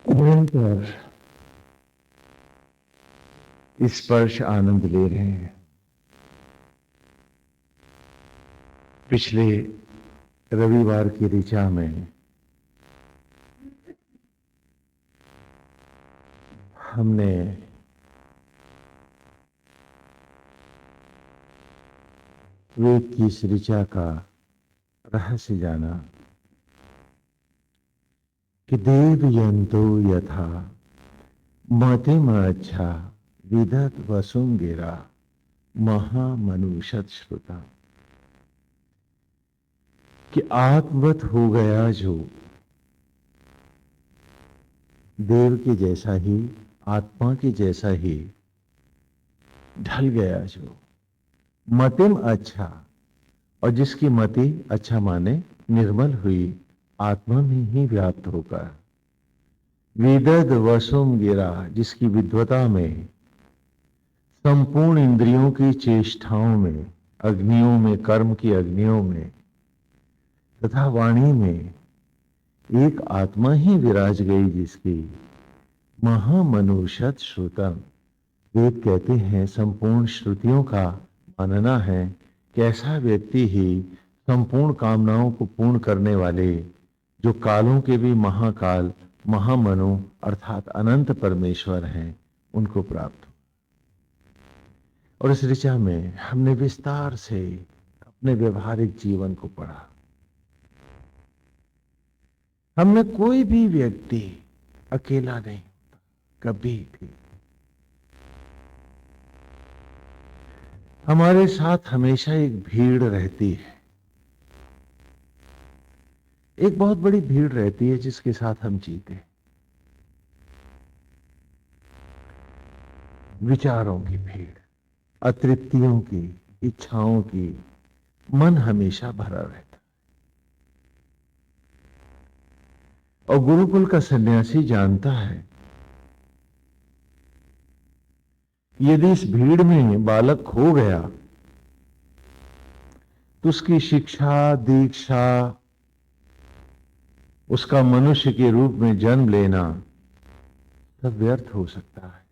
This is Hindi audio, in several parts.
निरंतर स्पर्श आनंद ले रहे हैं। पिछले रविवार की ऋचा में हमने वेद की इस ऋचा का रहस्य जाना कि देव यंतो यथा मतिमच्छा विदत वसुम गिरा महामनुषत श्रुता, कि आत्मवत हो गया जो देव के जैसा ही, आत्मा के जैसा ही ढल गया जो मतिम अच्छा, और जिसकी मति अच्छा माने निर्मल हुई आत्मा में ही व्याप्त होकर विदद वसुम गिरा, जिसकी विद्वता में संपूर्ण इंद्रियों की चेष्टाओं में, अग्नियों में, कर्म की अग्नियों में तथा वाणी में एक आत्मा ही विराज गई, जिसकी महामनुषत श्रुतम, वेद कहते हैं संपूर्ण श्रुतियों का मानना है कि ऐसा व्यक्ति ही संपूर्ण कामनाओं को पूर्ण करने वाले, जो कालों के भी महाकाल महामनु अर्थात अनंत परमेश्वर हैं, उनको प्राप्त हो। और इस ऋचा में हमने विस्तार से अपने व्यवहारिक जीवन को पढ़ा। हमने कोई भी व्यक्ति अकेला नहीं होता कभी भी। हमारे साथ हमेशा एक भीड़ रहती है, एक बहुत बड़ी भीड़ रहती है जिसके साथ हम जीते हैं। विचारों की भीड़, अतृप्तियों की, इच्छाओं की, मन हमेशा भरा रहता है। और गुरुकुल का सन्यासी जानता है, यदि इस भीड़ में बालक खो गया तो उसकी शिक्षा दीक्षा, उसका मनुष्य के रूप में जन्म लेना सब व्यर्थ हो सकता है,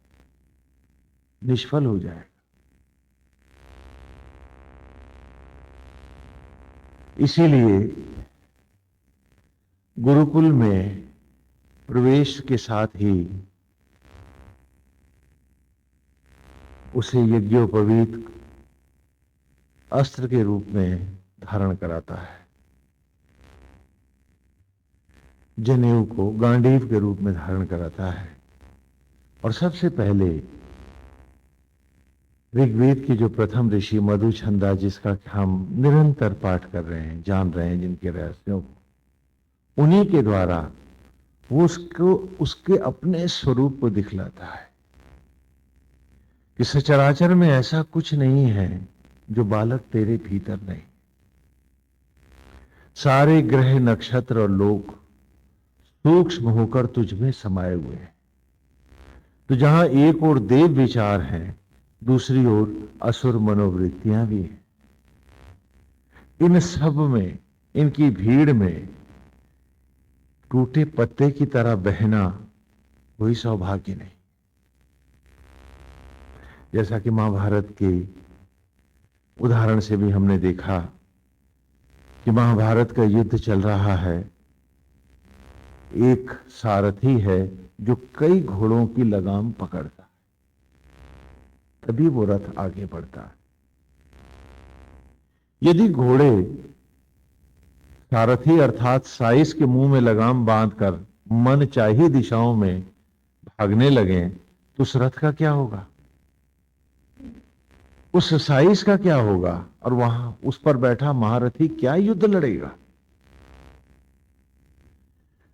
निष्फल हो जाएगा। इसीलिए गुरुकुल में प्रवेश के साथ ही उसे यज्ञोपवीत अस्त्र के रूप में धारण कराता है, जनेऊ को गांडीव के रूप में धारण कराता है। और सबसे पहले ऋग्वेद के जो प्रथम ऋषि मधुछंदा, जिसका हम निरंतर पाठ कर रहे हैं, जान रहे हैं जिनके रहस्यों को, उन्हीं के द्वारा वो उसको उसके अपने स्वरूप को दिखलाता है कि सचराचर में ऐसा कुछ नहीं है जो बालक तेरे भीतर नहीं। सारे ग्रह नक्षत्र और लोग सूक्ष्म होकर तुझ में समाये हुए हैं। तो जहां एक ओर देव विचार हैं, दूसरी ओर असुर मनोवृत्तियां भी हैं। इन सब में, इनकी भीड़ में टूटे पत्ते की तरह बहना कोई सौभाग्य नहीं। जैसा कि महाभारत के उदाहरण से भी हमने देखा कि महाभारत का युद्ध चल रहा है, एक सारथी है जो कई घोड़ों की लगाम पकड़ता है, तभी वो रथ आगे बढ़ता है। यदि घोड़े सारथी अर्थात साइस के मुंह में लगाम बांधकर मन चाहिए दिशाओं में भागने लगे तो उस रथ का क्या होगा, उस साइस का क्या होगा, और वहां उस पर बैठा महारथी क्या युद्ध लड़ेगा।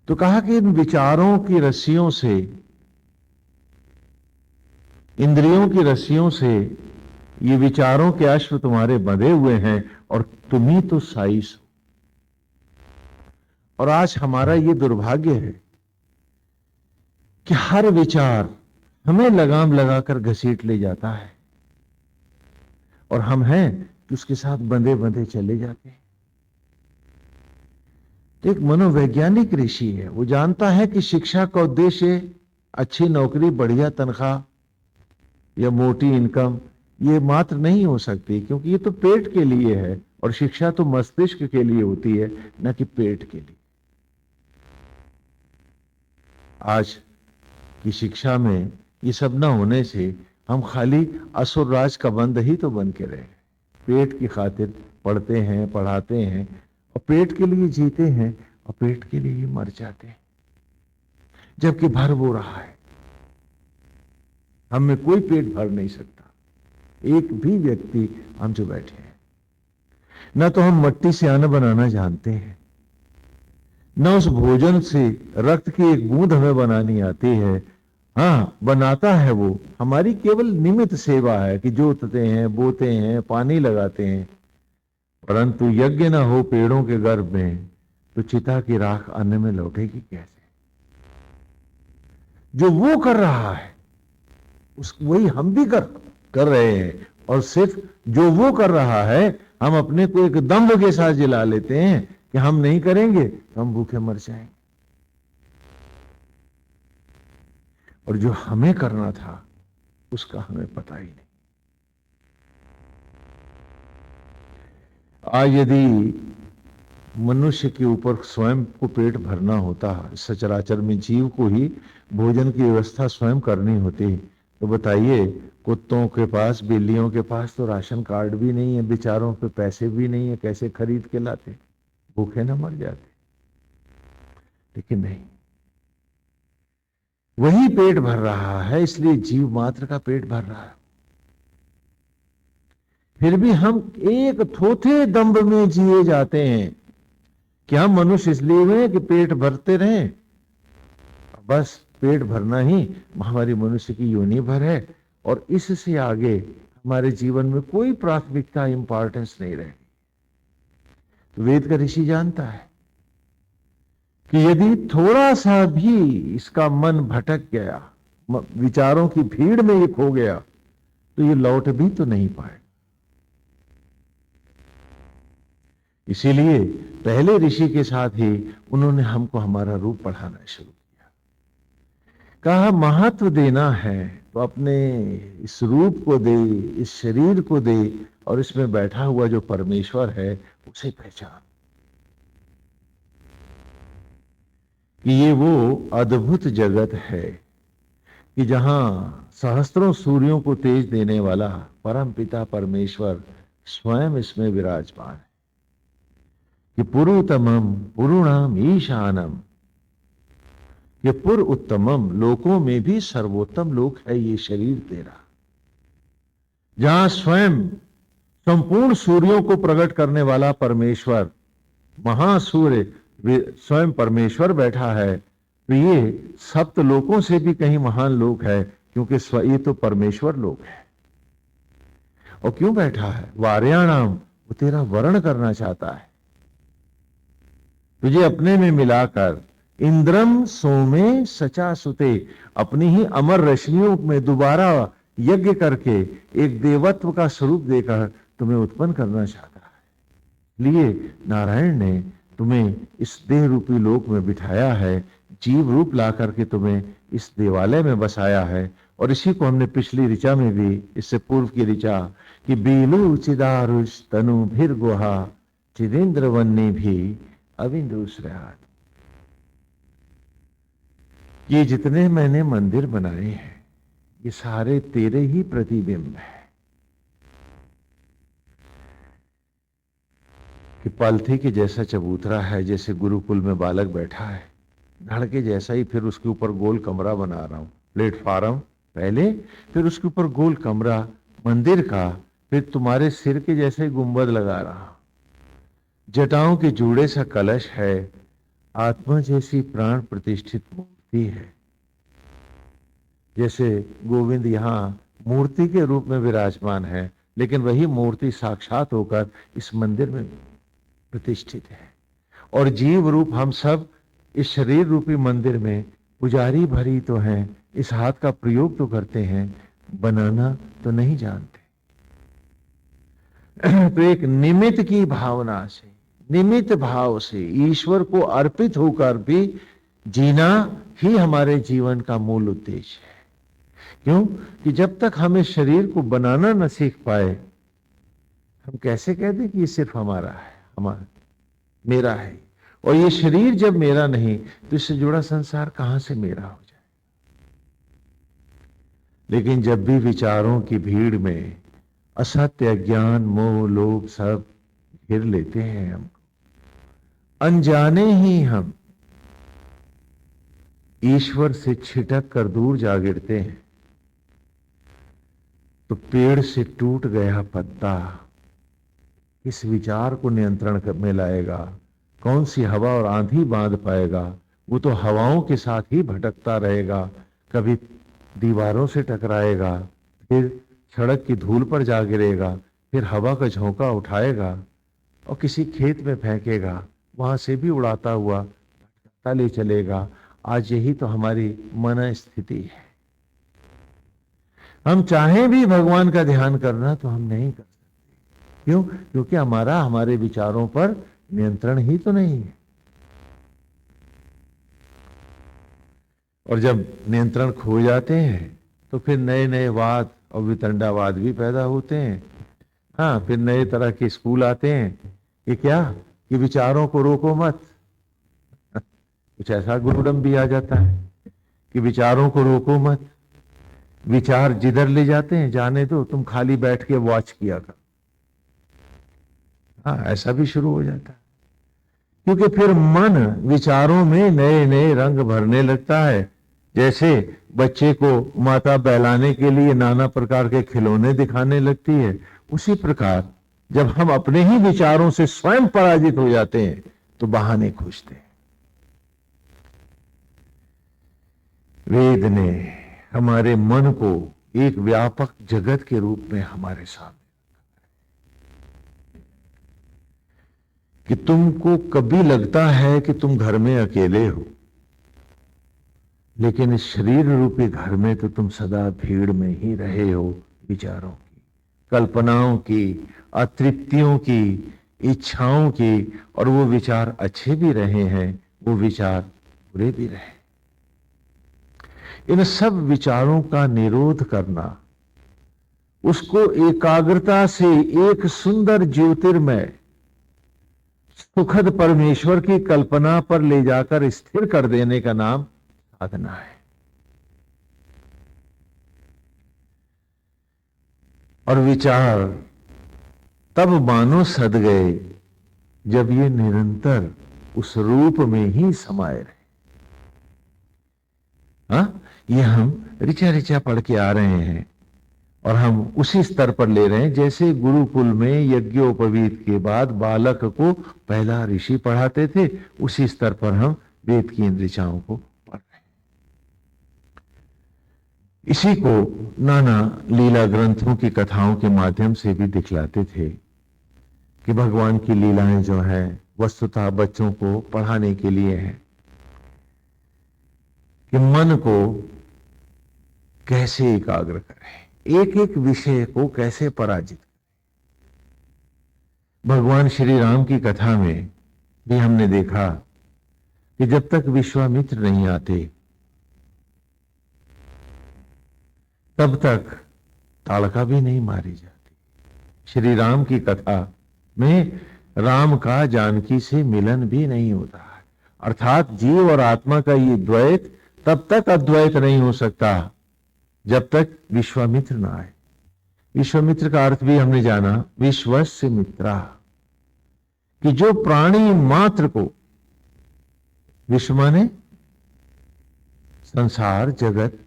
तो कहा कि इन विचारों की रस्सियों से, इंद्रियों की रस्सियों से ये विचारों के अश्व तुम्हारे बंधे हुए हैं और तुम ही तो साइस हो। और आज हमारा ये दुर्भाग्य है कि हर विचार हमें लगाम लगाकर घसीट ले जाता है और हम हैं कि उसके साथ बंधे बंधे चले जाते हैं। एक मनोवैज्ञानिक ऋषि है, वो जानता है कि शिक्षा का उद्देश्य अच्छी नौकरी, बढ़िया तनख्वाह या मोटी इनकम ये मात्र नहीं हो सकती, क्योंकि ये तो पेट के लिए है और शिक्षा तो मस्तिष्क के लिए होती है, न कि पेट के लिए। आज की शिक्षा में ये सब न होने से हम खाली असुर राज का बंद ही तो बन के रहे। पेट की खातिर पढ़ते हैं, पढ़ाते हैं और पेट के लिए जीते हैं और पेट के लिए ही मर जाते हैं, जबकि भर वो रहा है। हम में कोई पेट भर नहीं सकता, एक भी व्यक्ति हम जो बैठे हैं। न तो हम मट्टी से अन्न बनाना जानते हैं, न उस भोजन से रक्त की एक बूंद हमें बनानी आती है। हाँ, बनाता है वो, हमारी केवल निमित्त सेवा है कि जोतते हैं, बोते हैं, पानी लगाते हैं। परंतु यज्ञ न हो पेड़ों के गर्भ में तो चिता की राख अन्न में लौटेगी कैसे? जो वो कर रहा है उस वही हम भी कर रहे हैं, और सिर्फ जो वो कर रहा है हम अपने को एक दम्भ के साथ जिला लेते हैं कि हम नहीं करेंगे तो हम भूखे मर जाएंगे। और जो हमें करना था उसका हमें पता ही नहीं। आज यदि मनुष्य के ऊपर स्वयं को पेट भरना होता, सचराचर में जीव को ही भोजन की व्यवस्था स्वयं करनी होती, तो बताइए, कुत्तों के पास, बिल्लियों के पास तो राशन कार्ड भी नहीं है, बेचारों पे पैसे भी नहीं है, कैसे खरीद के लाते? भूखे ना मर जाते। लेकिन नहीं, वही पेट भर रहा है, इसलिए जीव मात्र का पेट भर रहा है। फिर भी हम एक थोथे दम्भ में जिए जाते हैं कि हम मनुष्य इसलिए हुए कि पेट भरते रहें, बस पेट भरना ही हमारी मनुष्य की योनि भर है, और इससे आगे हमारे जीवन में कोई प्राथमिकता, इंपॉर्टेंस नहीं रहेगी। तो वेद का ऋषि जानता है कि यदि थोड़ा सा भी इसका मन भटक गया, विचारों की भीड़ में ये खो गया, तो ये लौट भी तो नहीं पाए। इसीलिए पहले ऋषि के साथ ही उन्होंने हमको हमारा रूप पढ़ाना शुरू किया। कहा महत्व देना है तो अपने इस रूप को दे, इस शरीर को दे, और इसमें बैठा हुआ जो परमेश्वर है उसे पहचान कि ये वो अद्भुत जगत है कि जहां सहस्त्रों सूर्यों को तेज देने वाला परम पिता परमेश्वर स्वयं इसमें विराजमान है। कि पुरुतमम पुरुणाम ईशानम, ये पुर उत्तमम, लोकों में भी सर्वोत्तम लोक है ये शरीर तेरा, जहां स्वयं संपूर्ण सूर्यों को प्रकट करने वाला परमेश्वर, महासूर्य स्वयं परमेश्वर बैठा है। तो ये सप्त लोकों से भी कहीं महान लोक है, क्योंकि ये तो परमेश्वर लोक है। और क्यों बैठा है? वार्याणाम, वो तेरा वर्ण करना चाहता है, तुझे अपने में मिलाकर। इंद्रम सोमे सचा सुते, अपनी ही अमर रश्मियों में दोबारा यज्ञ करके एक देवत्व का स्वरूप देकर तुम्हें उत्पन्न करना चाहता है। लिए नारायण ने तुम्हें इस देह रूपी लोक में बिठाया है, जीव रूप ला करके तुम्हें इस देवालय में बसाया है। और इसी को हमने पिछली ऋचा में भी, इससे पूर्व की ऋचा, कि बीलू चिदारुष तनु भीर गुहा चिदेंद्र वन्नी भी अविंदुष रहा। ये जितने मैंने मंदिर बनाए हैं ये सारे तेरे ही प्रतिबिंब है। कि पलथी के जैसा चबूतरा है, जैसे गुरुकुल में बालक बैठा है, धड़ के जैसा ही फिर उसके ऊपर गोल कमरा बना रहा हूं। प्लेटफार्म पहले, फिर उसके ऊपर गोल कमरा मंदिर का, फिर तुम्हारे सिर के जैसे गुंबद लगा रहा। जटाओं के जूड़े सा कलश है, आत्मा जैसी प्राण प्रतिष्ठित मूर्ति है। जैसे गोविंद यहाँ मूर्ति के रूप में विराजमान है, लेकिन वही मूर्ति साक्षात होकर इस मंदिर में प्रतिष्ठित है। और जीव रूप हम सब इस शरीर रूपी मंदिर में पुजारी भरी तो हैं, इस हाथ का प्रयोग तो करते हैं, बनाना तो नहीं जानते। तो एक निमित्त की भावना से निमित्त भाव से ईश्वर को अर्पित होकर भी जीना ही हमारे जीवन का मूल उद्देश्य है। क्यों कि जब तक हमें शरीर को बनाना न सीख पाए, हम कैसे कह दें कि ये सिर्फ हमारा है, हमारा मेरा है। और ये शरीर जब मेरा नहीं तो इससे जुड़ा संसार कहां से मेरा हो जाए। लेकिन जब भी विचारों की भीड़ में असत्य, अज्ञान, मोह, लोभ सब घेर लेते हैं हमको, अनजाने ही हम ईश्वर से छिटक कर दूर जा गिरते हैं, तो पेड़ से टूट गया पत्ता इस विचार को नियंत्रण में लाएगा। कौन सी हवा और आंधी बांध पाएगा? वो तो हवाओं के साथ ही भटकता रहेगा, कभी दीवारों से टकराएगा, फिर सड़क की धूल पर जा गिरेगा, फिर हवा का झोंका उठाएगा और किसी खेत में फेंकेगा, वहां से भी उड़ाता हुआ भटकता ले चलेगा। आज यही तो हमारी मन स्थिति है। हम चाहें भी भगवान का ध्यान करना तो हम नहीं कर सकते। क्यों? क्योंकि हमारे विचारों पर नियंत्रण ही तो नहीं है। और जब नियंत्रण खो जाते हैं तो फिर नए नए वाद और वितंडावाद भी पैदा होते हैं। हाँ, फिर नए तरह के स्कूल आते हैं कि क्या कि विचारों को रोको मत। कुछ ऐसा गुरुडम भी आ जाता है कि विचारों को रोको मत, विचार जिधर ले जाते हैं जाने दो, तुम खाली बैठ के वॉच किया कर। हाँ, ऐसा भी शुरू हो जाता है, क्योंकि फिर मन विचारों में नए नए रंग भरने लगता है। जैसे बच्चे को माता बहलाने के लिए नाना प्रकार के खिलौने दिखाने लगती है, उसी प्रकार जब हम अपने ही विचारों से स्वयं पराजित हो जाते हैं तो बहाने खोजते हैं। वेद ने हमारे मन को एक व्यापक जगत के रूप में हमारे सामने कि तुमको कभी लगता है कि तुम घर में अकेले हो, लेकिन इस शरीर रूपी घर में तो तुम सदा भीड़ में ही रहे हो। विचारों की, कल्पनाओं की, अतृप्तियों की, इच्छाओं की, और वो विचार अच्छे भी रहे हैं, वो विचार बुरे भी रहे। इन सब विचारों का निरोध करना, उसको एकाग्रता से एक सुंदर ज्योतिर्मय सुखद परमेश्वर की कल्पना पर ले जाकर स्थिर कर देने का नाम साधना है। और विचार तब मानो सद गए जब ये निरंतर उस रूप में ही समाये रहे। हाँ, ये हम ऋचा ऋचा पढ़ के आ रहे हैं और हम उसी स्तर पर ले रहे हैं जैसे गुरुकुल में यज्ञोपवीत के बाद बालक को पहला ऋषि पढ़ाते थे। उसी स्तर पर हम वेद की इन ऋचाओं को पढ़ रहे हैं। इसी को नाना लीला ग्रंथों की कथाओं के माध्यम से भी दिखलाते थे कि भगवान की लीलाएं जो है वस्तुतः बच्चों को पढ़ाने के लिए है कि मन को कैसे एकाग्र करें, एक एक विषय को कैसे पराजित करें। भगवान श्री राम की कथा में भी हमने देखा कि जब तक विश्वामित्र नहीं आते तब तक ताड़का भी नहीं मारी जाती। श्री राम की कथा में राम का जानकी से मिलन भी नहीं होता है, अर्थात जीव और आत्मा का ये द्वैत तब तक अद्वैत नहीं हो सकता जब तक विश्वामित्र ना आए। विश्वामित्र का अर्थ भी हमने जाना, विश्वस्य मित्रा, कि जो प्राणी मात्र को, विश्व माने संसार जगत,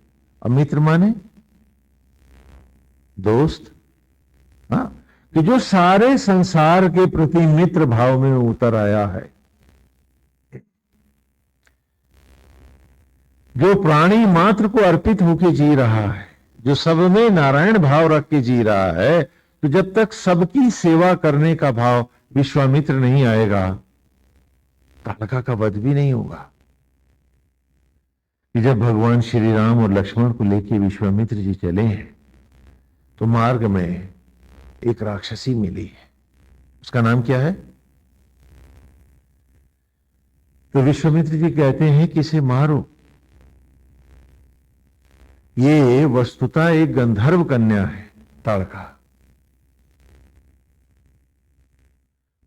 और मित्र माने दोस्त, हाँ, कि जो सारे संसार के प्रति मित्र भाव में उतर आया है, जो प्राणी मात्र को अर्पित होकर जी रहा है, जो सब में नारायण भाव रख के जी रहा है, तो जब तक सबकी सेवा करने का भाव विश्वामित्र नहीं आएगा, ताड़का का वध भी नहीं होगा। कि जब भगवान श्री राम और लक्ष्मण को लेकर विश्वामित्र जी चले हैं तो मार्ग में एक राक्षसी मिली है। उसका नाम क्या है? तो विश्वामित्र जी कहते हैं कि इसे मारो। ये वस्तुतः एक गंधर्व कन्या है ताड़का,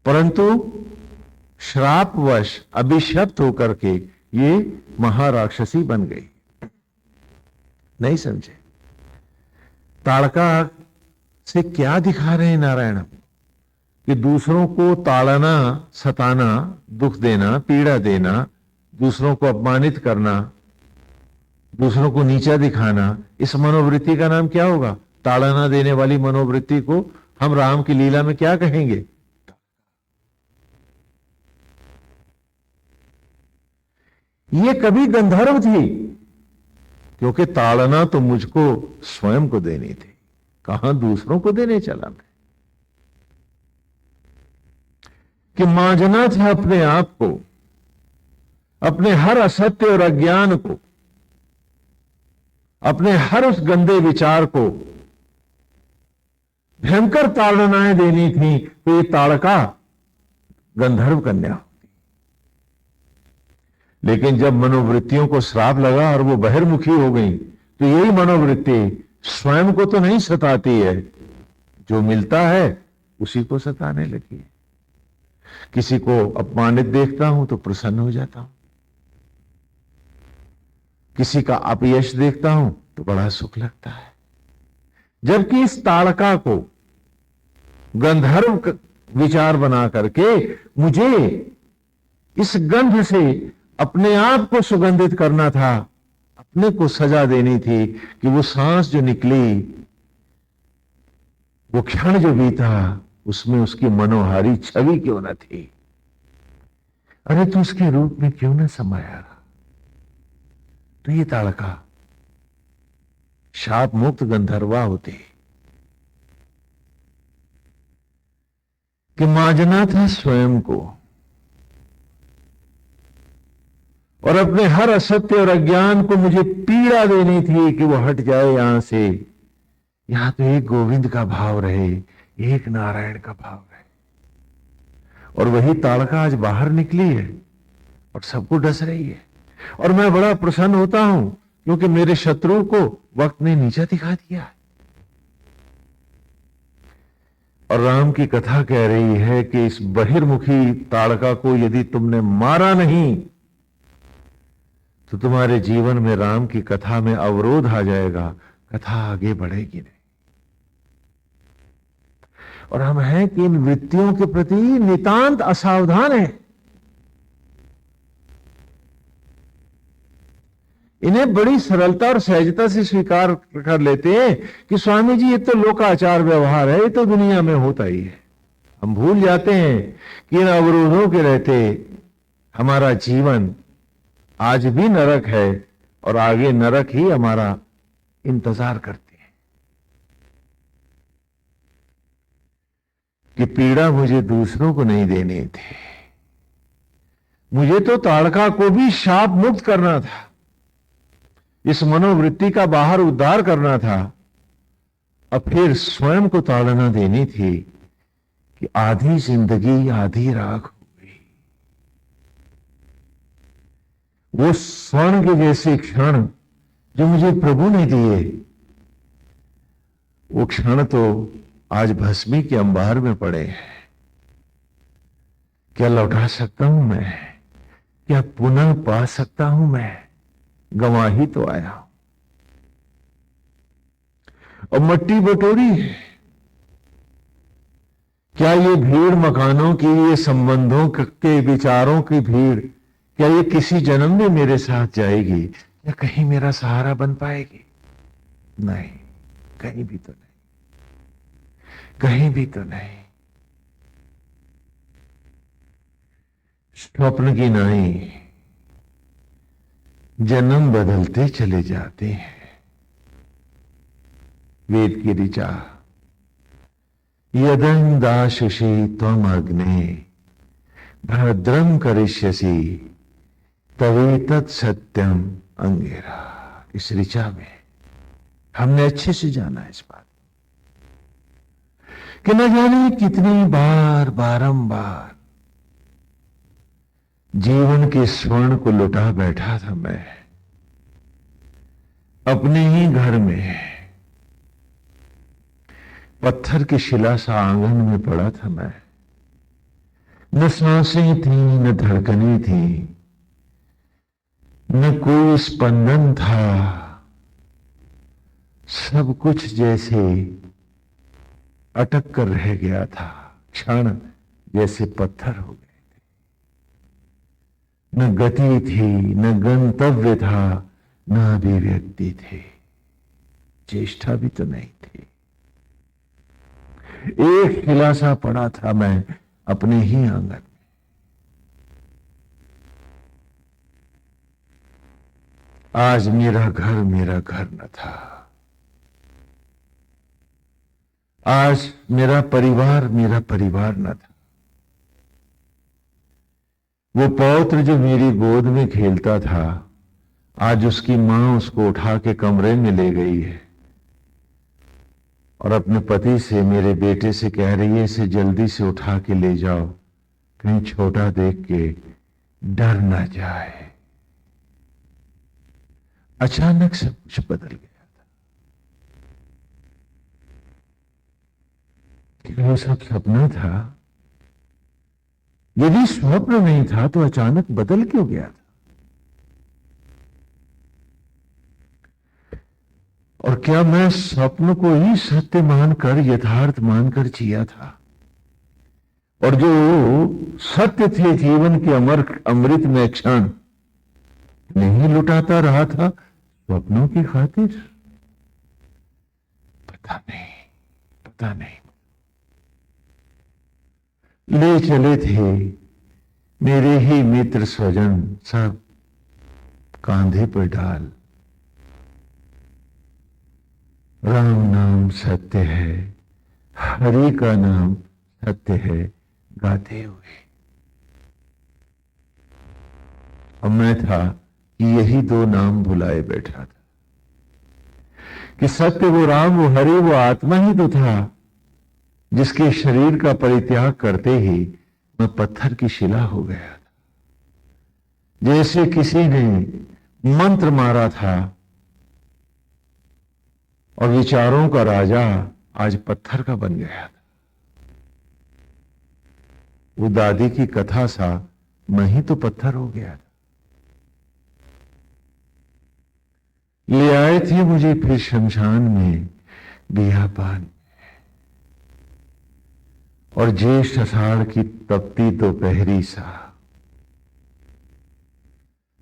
परंतु श्रापवश अभिशप्त होकर के ये महाराक्षसी बन गई। नहीं समझे? ताड़का से क्या दिखा रहे हैं नारायण कि दूसरों को ताड़ना, सताना, दुख देना, पीड़ा देना, दूसरों को अपमानित करना, दूसरों को नीचा दिखाना, इस मनोवृत्ति का नाम क्या होगा? ताड़ना देने वाली मनोवृत्ति को हम राम की लीला में क्या कहेंगे? ये कभी गंधर्व थी, क्योंकि ताड़ना तो मुझको स्वयं को देनी थी, कहां दूसरों को देने चला मैं। कि मांझना था अपने आप को, अपने हर असत्य और अज्ञान को, अपने हर उस गंदे विचार को भयंकर ताड़नाएं देनी थी। तो ये ताड़का गंधर्व कन्या होती। लेकिन जब मनोवृत्तियों को श्राप लगा और वो बहिर्मुखी हो गई, तो यही मनोवृत्ति स्वयं को तो नहीं सताती है, जो मिलता है उसी को सताने लगी है। किसी को अपमानित देखता हूं तो प्रसन्न हो जाता हूं, किसी का अपयश देखता हूं तो बड़ा सुख लगता है। जबकि इस ताड़का को गंधर्व विचार बना करके मुझे इस गंध से अपने आप को सुगंधित करना था, अपने को सजा देनी थी कि वो सांस जो निकली, वो क्षण जो बीता, उसमें उसकी मनोहारी छवि क्यों न थी? अरे तू उसके रूप में क्यों न समाया रहा? तो ये ताड़का शाप मुक्त गंधर्वा होती कि मांझना था स्वयं को और अपने हर असत्य और अज्ञान को मुझे पीड़ा देनी थी कि वो हट जाए यहां से। यहां तो एक गोविंद का भाव रहे, एक नारायण का भाव रहे। और वही ताड़का आज बाहर निकली है और सबको डस रही है। और मैं बड़ा प्रसन्न होता हूं क्योंकि मेरे शत्रु को वक्त ने नीचा दिखा दिया है। और राम की कथा कह रही है कि इस बहिर्मुखी ताड़का को यदि तुमने मारा नहीं तो तुम्हारे जीवन में राम की कथा में अवरोध आ जाएगा, कथा आगे बढ़ेगी नहीं। और हम हैं कि इन वृत्तियों के प्रति नितांत असावधान हैं। इन्हें बड़ी सरलता और सहजता से स्वीकार कर लेते हैं कि स्वामी जी ये तो लोकाचार व्यवहार है, ये तो दुनिया में होता ही है। हम भूल जाते हैं कि इन अवरोधों के रहते हमारा जीवन आज भी नरक है और आगे नरक ही हमारा इंतजार करते हैं। कि पीड़ा मुझे दूसरों को नहीं देने थे, मुझे तो ताड़का को भी शाप मुक्त करना था, इस मनोवृत्ति का बाहर उद्धार करना था। अब फिर स्वयं को ताड़ना देनी थी कि आधी जिंदगी आधी राख हो गई। वो स्वर्ण के जैसे क्षण जो मुझे प्रभु ने दिए, वो क्षण तो आज भस्मी के अंबार में पड़े हैं। क्या लौटा सकता हूं मैं? क्या पुनः पा सकता हूं मैं? गंवा ही तो आया हूं। और मट्टी बटोरी है। क्या ये भीड़ मकानों की, ये संबंधों के विचारों की भीड़, क्या ये किसी जन्म में मेरे साथ जाएगी या कहीं मेरा सहारा बन पाएगी? नहीं, कहीं भी तो नहीं, कहीं भी तो नहीं। स्वप्न की नाई जन्म बदलते चले जाते हैं। वेद की ऋचा यदं दाशुषि त्वम अग्ने भद्रम करिष्यसि तवेतत् सत्यम अंगिरा। इस ऋचा में हमने अच्छे से जाना इस बात कि न जाने कितनी बार बारंबार जीवन के स्वर्ण को लुटा बैठा था मैं अपने ही घर में। पत्थर की शिला सा आंगन में पड़ा था मैं। न सांसें थी, न धड़कनें थी, न कोई स्पंदन था। सब कुछ जैसे अटक कर रह गया था। क्षण जैसे पत्थर हो गए थे। न गति थी, न गंतव्य था, न अभिव्यक्ति थे। चेष्टा भी तो नहीं थी। एक शिला सा पड़ा था मैं अपने ही आंगन में। आज मेरा घर न था। आज मेरा परिवार न था। वो पौत्र जो मेरी गोद में खेलता था, आज उसकी मां उसको उठा के कमरे में ले गई है और अपने पति से, मेरे बेटे से कह रही है इसे जल्दी से उठा के ले जाओ, कहीं छोटा देख के डर ना जाए। अचानक सब कुछ बदल गया था। क्या वो सब सपना था? यदि स्वप्न नहीं था तो अचानक बदल क्यों गया था? और क्या मैं स्वप्न को ही सत्य मानकर, यथार्थ मानकर जिया था? और जो सत्य थे जीवन के अमृत में क्षण नहीं लुटाता रहा था स्वप्नों की खातिर? पता नहीं। ले चले थे मेरे ही मित्र स्वजन सब कांधे पर डाल। राम नाम सत्य है, हरि का नाम सत्य है गाते हुए। और मैं था कि यही दो नाम भुलाए बैठा था कि सत्य वो राम, वो हरि, वो आत्मा ही तो था जिसके शरीर का परित्याग करते ही मैं पत्थर की शिला हो गया था। जैसे किसी ने मंत्र मारा था और विचारों का राजा आज पत्थर का बन गया था। वो दादी की कथा सा मैं ही तो पत्थर हो गया था। ले आए थे मुझे फिर शमशान में बियाबान, और ज्येष्ठ आषाढ़ की तपती दोपहरी सा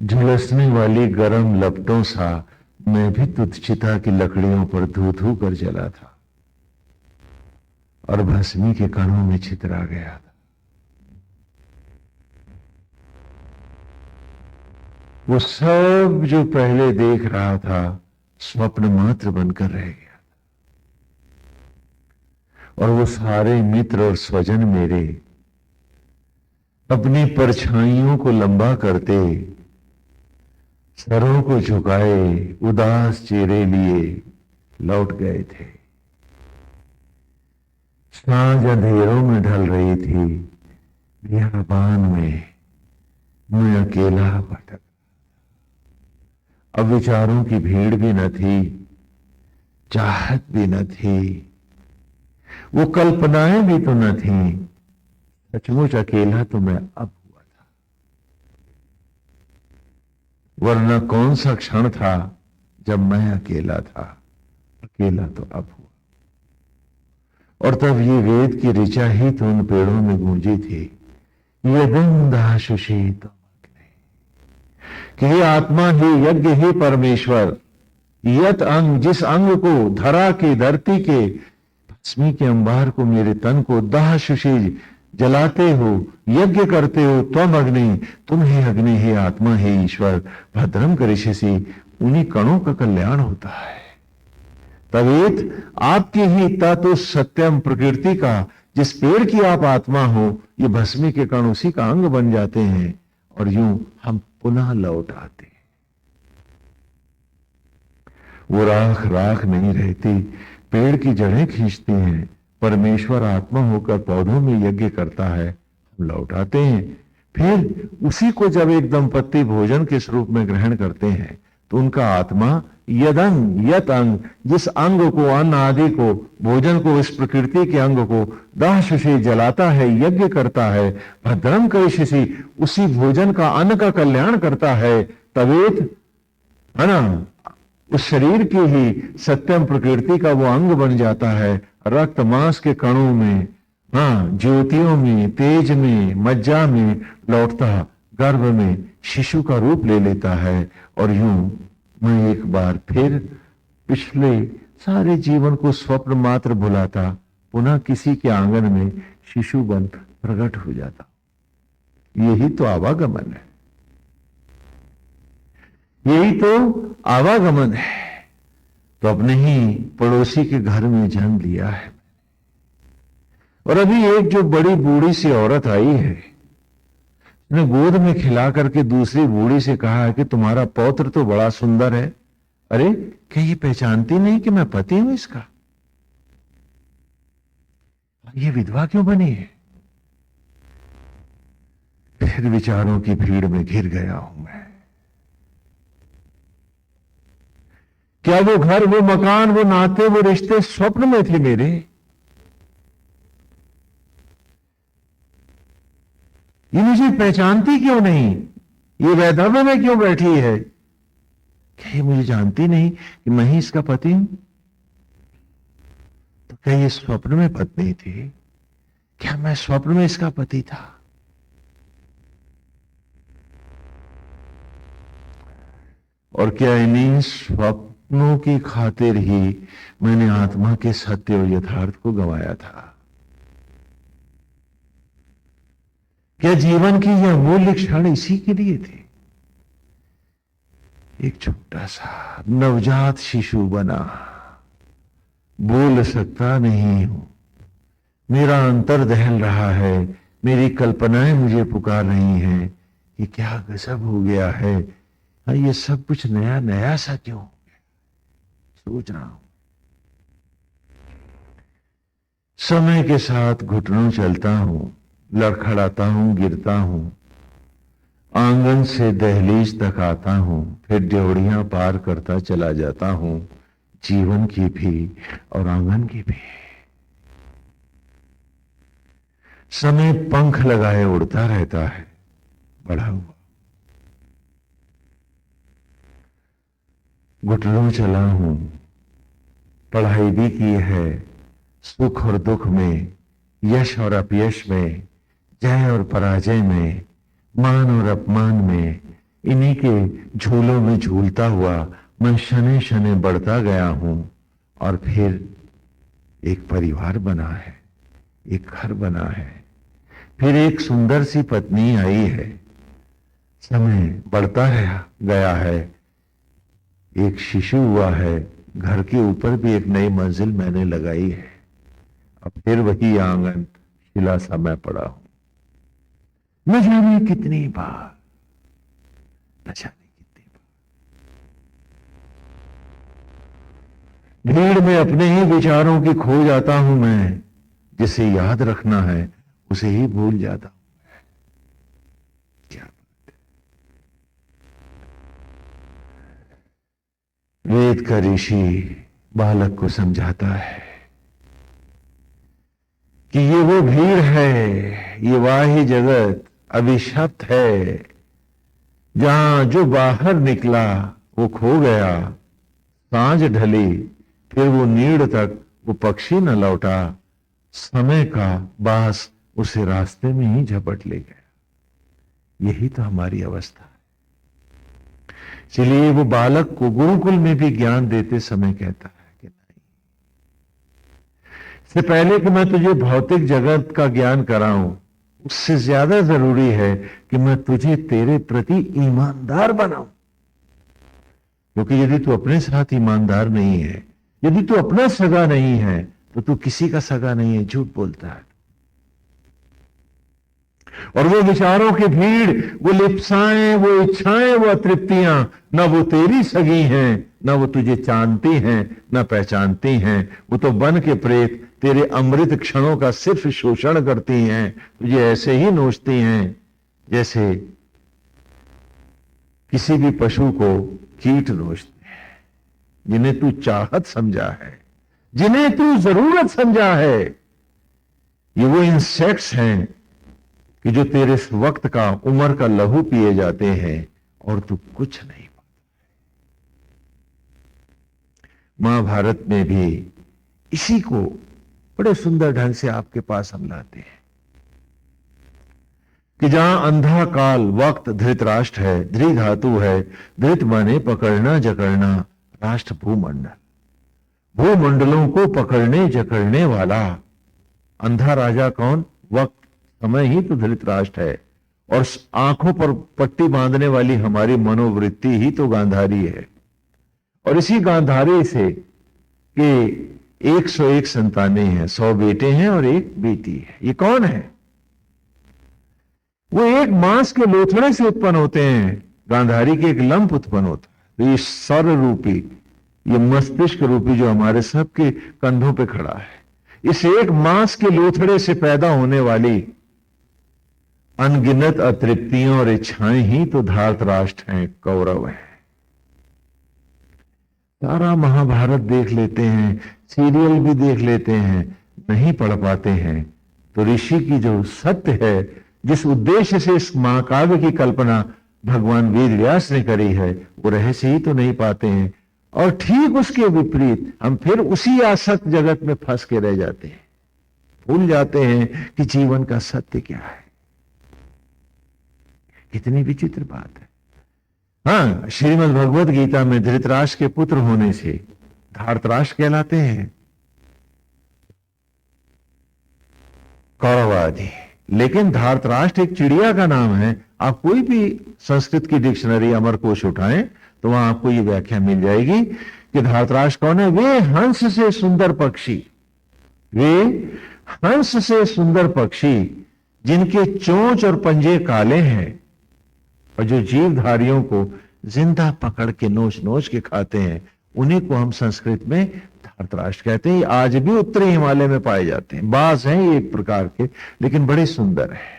झुलसने वाली गर्म लपटों सा मैं भी तुच्छिता की लकड़ियों पर धू धू कर जला था और भस्मी के कणों में छितरा गया था। वो सब जो पहले देख रहा था स्वप्न मात्र बनकर रह गया था। और वो सारे मित्र और स्वजन मेरे अपनी परछाइयों को लंबा करते, सरों को झुकाए, उदास चेहरे लिए लौट गए थे। सांझ अंधेरों में ढल रही थी। बियाबान में मैं अकेला भटक। अब विचारों की भीड़ भी न थी, चाहत भी न थी, वो कल्पनाएं भी तो न थी। सचमुच अकेला तो मैं अब हुआ था। वरना कौन सा क्षण था जब मैं अकेला था? अकेला तो अब हुआ। और तब ये वेद की ऋचा ही तो उन पेड़ों में गूंजी थी, यदंदाशुषित, कि हे आत्मा, हे यज्ञ, हे परमेश्वर, यत अंग, जिस अंग को धरा के, धरती के, भस्मी के अंबार को, मेरे तन को दाशुषि जलाते हो, यज्ञ करते हो, त्वम अग्नि, तुम ही अग्नि, हे आत्मा, हे ईश्वर, भद्रम करिष्यसि, उन्हीं कणों का कल्याण होता है। तवेत आपकी ही तत्व सत्यम प्रकृति का, जिस पेड़ की आप आत्मा हो, ये भस्मी के कण उसी का अंग बन जाते हैं और यूं हम पुनः लौट आते हैं। वो राख राख नहीं रहती, पेड़ की जड़ें खींचती हैं। परमेश्वर आत्मा होकर पौधों में यज्ञ करता है, हम लौट आते हैं। फिर उसी को जब एक दंपत्ति भोजन के स्वरूप में ग्रहण करते हैं तो उनका आत्मा यदंग यत अंग, जिस अंग को, अन्न आदि को, भोजन को, इस प्रकृति के अंग को दाह से जलाता है, यज्ञ करता है, भद्रम करिष्यसि, उसी भोजन का, अन्न का कल्याण करता है, तवेत, है ना, उस शरीर की ही सत्यम प्रकृति का वो अंग बन जाता है। रक्त मांस के कणों में, हाँ, ज्योतियों में, तेज में, मज्जा में लौटता, गर्भ में शिशु का रूप ले लेता है। और यूं मैं एक बार फिर पिछले सारे जीवन को स्वप्न मात्र भुलाता, पुनः किसी के आंगन में शिशु बन प्रकट हो जाता। यही तो आवागमन है, यही तो आवागमन है। तो अपने ही पड़ोसी के घर में जन्म लिया है। और अभी एक जो बड़ी बूढ़ी सी औरत आई है, उसने गोद में खिला करके दूसरी बूढ़ी से कहा है कि तुम्हारा पौत्र तो बड़ा सुंदर है। अरे, क्या ये पहचानती नहीं कि मैं पति हूं इसका? ये विधवा क्यों बनी है? फिर विचारों की भीड़ में घिर गया हूं मैं। क्या वो घर, वो मकान, वो नाते, वो रिश्ते स्वप्न में थे मेरे? ये मुझे पहचानती क्यों नहीं? ये वैधव्य में क्यों बैठी है? क्या ये मुझे जानती नहीं कि मैं ही इसका पति हूं? तो क्या ये स्वप्न में पत्नी थी? क्या मैं स्वप्न में इसका पति था? और क्या इन्हीं स्वप्नों की खातिर ही मैंने आत्मा के सत्य और यथार्थ को गंवाया था? क्या जीवन की यह अमूल्य क्षण इसी के लिए थे? एक छोटा सा नवजात शिशु बना, बोल सकता नहीं हूं, मेरा अंतर दहल रहा है, मेरी कल्पनाएं मुझे पुकार रही हैं कि क्या गजब हो गया है, ये सब कुछ नया नया सा क्यों हो गया? सोच रहा हूं। समय के साथ घुटनों चलता हूं, लड़खड़ाता हूं, गिरता हूं, आंगन से दहलीज तक आता हूं, फिर ड्योढ़ियां पार करता चला जाता हूं, जीवन की भी और आंगन की भी। समय पंख लगाए उड़ता रहता है, बढ़ा हुआ। घुटनों चला हूं, पढ़ाई भी की है, सुख और दुख में, यश और अपयश में, जय और पराजय में, मान और अपमान में, इन्हीं के झूलों में झूलता हुआ मैं शने शने बढ़ता गया हूं। और फिर एक परिवार बना है, एक घर बना है, फिर एक सुंदर सी पत्नी आई है। समय बढ़ता गया है, एक शिशु हुआ है, घर के ऊपर भी एक नई मंजिल मैंने लगाई है। अब फिर वही आंगन शिला सा मैं पड़ा हूं। न जाने कितनी बार, न जाने कितनी बार भीड़ में अपने ही विचारों की खो जाता हूं मैं। जिसे याद रखना है उसे ही भूल जाता हूं। क्या बात है। वेद का ऋषि बालक को समझाता है कि ये वो भीड़ है, ये वाही जगत अभिशप्त है, जहां जो बाहर निकला वो खो गया। सांझ ढली, फिर वो नीड़ तक वो पक्षी न लौटा, समय का बास उसे रास्ते में ही झपट ले गया। यही तो हमारी अवस्था है। इसलिए वो बालक को गुरुकुल में भी ज्ञान देते समय कहता है कि नहीं, इससे पहले कि मैं तुझे भौतिक जगत का ज्ञान कराऊं, उससे ज्यादा जरूरी है कि मैं तुझे तेरे प्रति ईमानदार बनाऊं। क्योंकि यदि तू अपने साथ ईमानदार नहीं है, यदि तू अपना सगा नहीं है, तो तू किसी का सगा नहीं है, झूठ बोलता है। और वो विचारों की भीड़, वो लिप्साएं, वो इच्छाएं, वो अतृप्तियां, ना वो तेरी सगी हैं, ना वो तुझे जानती हैं, ना पहचानती हैं। वो तो बन के प्रेत तेरे अमृत क्षणों का सिर्फ शोषण करती हैं, तुझे ऐसे ही नोचती हैं जैसे किसी भी पशु को कीट नोचते हैं, जिन्हें तू चाहत समझा है, जिन्हें तू जरूरत समझा है, ये वो इंसेक्ट्स हैं कि जो तेरे वक्त का, उम्र का लहू पिए जाते हैं और तू कुछ नहीं पाता। महाभारत में भी इसी को बड़े सुंदर ढंग से आपके पास हम लाते हैं कि जहां अंधा काल वक्त धृतराष्ट्र है, धृ धातु है, धृत माने पकड़ना जकड़ना, राष्ट्र भूमंडल, भूमंडलों को पकड़ने जकड़ने वाला अंधा राजा कौन? वक्त, समय ही तो धृतराष्ट्र है। और आंखों पर पट्टी बांधने वाली हमारी मनोवृत्ति ही तो गांधारी है। और इसी गांधारी से कि 101 संतानें हैं, 100 बेटे हैं और एक बेटी है। ये कौन है? वो एक मांस के लोथड़े से उत्पन्न होते हैं। गांधारी के एक लंप उत्पन्न होता है। तो ये सर रूपी, ये मस्तिष्क रूपी जो हमारे सबके कंधों पे खड़ा है, इस एक मांस के लोथड़े से पैदा होने वाली अनगिनत अतृप्तियां और इच्छाएं ही तो धार्तराष्ट्र हैं, कौरव हैं। सारा महाभारत देख लेते हैं, सीरियल भी देख लेते हैं, नहीं पढ़ पाते हैं तो ऋषि की जो सत्य है, जिस उद्देश्य से इस महाकाव्य की कल्पना भगवान वेद व्यास ने करी है, वो रहस्य ही तो नहीं पाते हैं। और ठीक उसके विपरीत हम फिर उसी आसक्त जगत में फंस के रह जाते हैं, भूल जाते हैं कि जीवन का सत्य क्या है। कितनी विचित्र बात है। हाँ, श्रीमद् भगवत गीता में धृतराष्ट्र के पुत्र होने से धार्तराष्ट्र कहलाते हैं, कौरवादि। लेकिन धार्तराष्ट्र एक चिड़िया का नाम है। आप कोई भी संस्कृत की डिक्शनरी अमरकोश उठाएं तो वहां आपको ये व्याख्या मिल जाएगी कि धार्तराष्ट्र कौन है? वे हंस से सुंदर पक्षी, वे हंस से सुंदर पक्षी जिनके चोंच और पंजे काले हैं और जो जीवधारियों को जिंदा पकड़ के नोच नोच के खाते हैं, उन्हीं को हम संस्कृत में धार्तराष्ट्र कहते हैं। आज भी उत्तरी हिमालय में पाए जाते हैं। बाज हैं ये एक प्रकार के, लेकिन बड़े सुंदर है।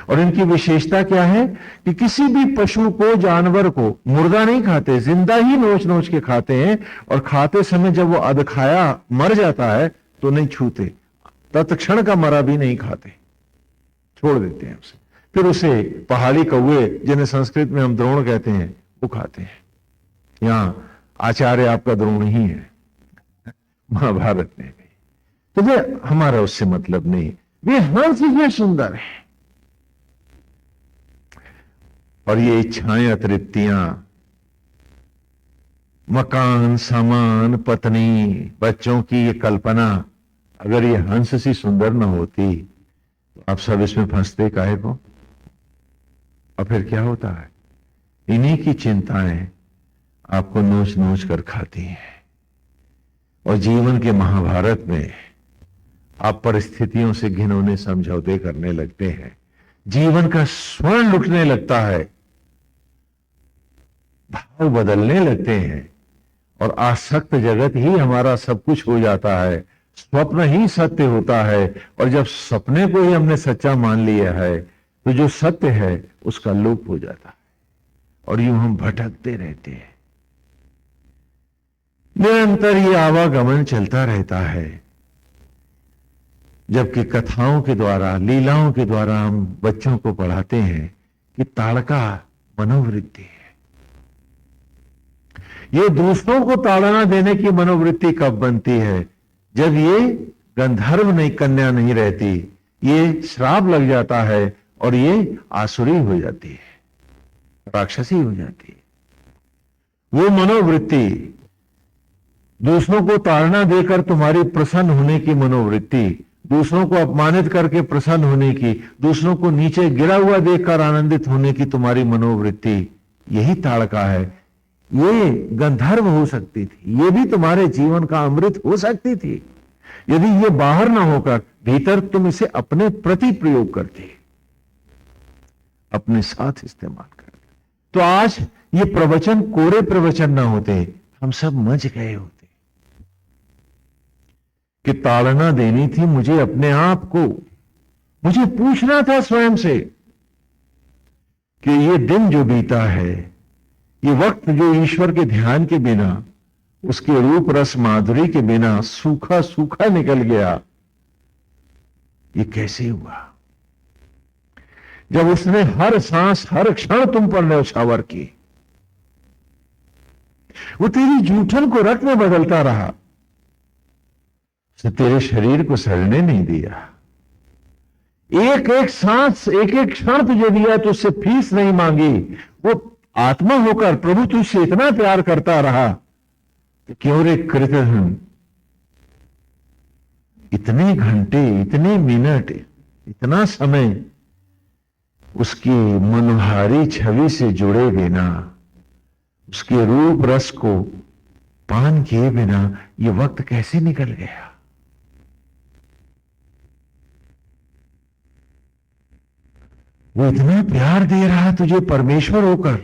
और इनकी विशेषता क्या है कि किसी भी पशु को, जानवर को मुर्दा नहीं खाते, जिंदा ही नोच नोच के खाते हैं। और खाते समय जब वो अधखाया मर जाता है तो नहीं छूते, तत्क्षण का मरा भी नहीं खाते, छोड़ देते हैं उसे। फिर उसे पहाड़ी कौवे, जिन्हें संस्कृत में हम द्रोण कहते हैं, वो खाते हैं। यहां आचार्य आपका द्रोण ही है महाभारत में भी। तो वे, हमारा उससे मतलब नहीं, वे हंस में सुंदर है। और ये इच्छाएं, अतृप्तियां, मकान, सामान, पत्नी, बच्चों की ये कल्पना, अगर ये हंस सी सुंदर न होती तो आप सब इसमें फंसते काहे को? और फिर क्या होता है? इन्हीं की चिंताएं आपको नोच नोच कर खाती हैं। और जीवन के महाभारत में आप परिस्थितियों से घिनौने समझौते करने लगते हैं, जीवन का स्वर्ण लुटने लगता है, भाव बदलने लगते हैं और आसक्त जगत ही हमारा सब कुछ हो जाता है, स्वप्न ही सत्य होता है। और जब सपने को ही हमने सच्चा मान लिया है तो जो सत्य है उसका लोप हो जाता है और यूं हम भटकते रहते हैं। निरंतर ये आवागमन चलता रहता है, जबकि कथाओं के द्वारा, लीलाओं के द्वारा हम बच्चों को पढ़ाते हैं कि ताड़का मनोवृत्ति है। ये दूसरों को ताड़ना देने की मनोवृत्ति कब बनती है? जब ये गंधर्व नहीं, कन्या नहीं रहती, ये श्राप लग जाता है और ये आसुरी हो जाती है, राक्षसी हो जाती है। वो मनोवृत्ति, दूसरों को ताड़ना देकर तुम्हारी प्रसन्न होने की मनोवृत्ति, दूसरों को अपमानित करके प्रसन्न होने की, दूसरों को नीचे गिरा हुआ देखकर आनंदित होने की तुम्हारी मनोवृत्ति, यही ताड़का है। ये गंधर्व हो सकती थी, ये भी तुम्हारे जीवन का अमृत हो सकती थी यदि ये बाहर ना होकर भीतर तुम इसे अपने प्रति प्रयोग करते, अपने साथ इस्तेमाल करते। तो आज ये प्रवचन कोरे प्रवचन ना होते, हम सब मज गए होते कि ताड़ना देनी थी मुझे अपने आप को, मुझे पूछना था स्वयं से कि ये दिन जो बीता है, ये वक्त जो ईश्वर के ध्यान के बिना, उसके रूप रस माधुरी के बिना सूखा सूखा निकल गया, ये कैसे हुआ? जब उसने हर सांस हर क्षण तुम पर न्यौछावर की, वो तेरी जूठन को रक्त में बदलता रहा, उसने तेरे शरीर को सड़ने नहीं दिया, एक एक सांस एक एक क्षण तुझे दिया तो उससे फीस नहीं मांगी। वो आत्मा होकर प्रभु तुझसे इतना प्यार करता रहा तो क्यों रे कृतघ्न इतने घंटे, इतने मिनट, इतना समय उसकी मनोहारी छवि से जुड़े बिना, उसके रूप रस को पान किए बिना ये वक्त कैसे निकल गया? वो इतना प्यार दे रहा तुझे परमेश्वर होकर,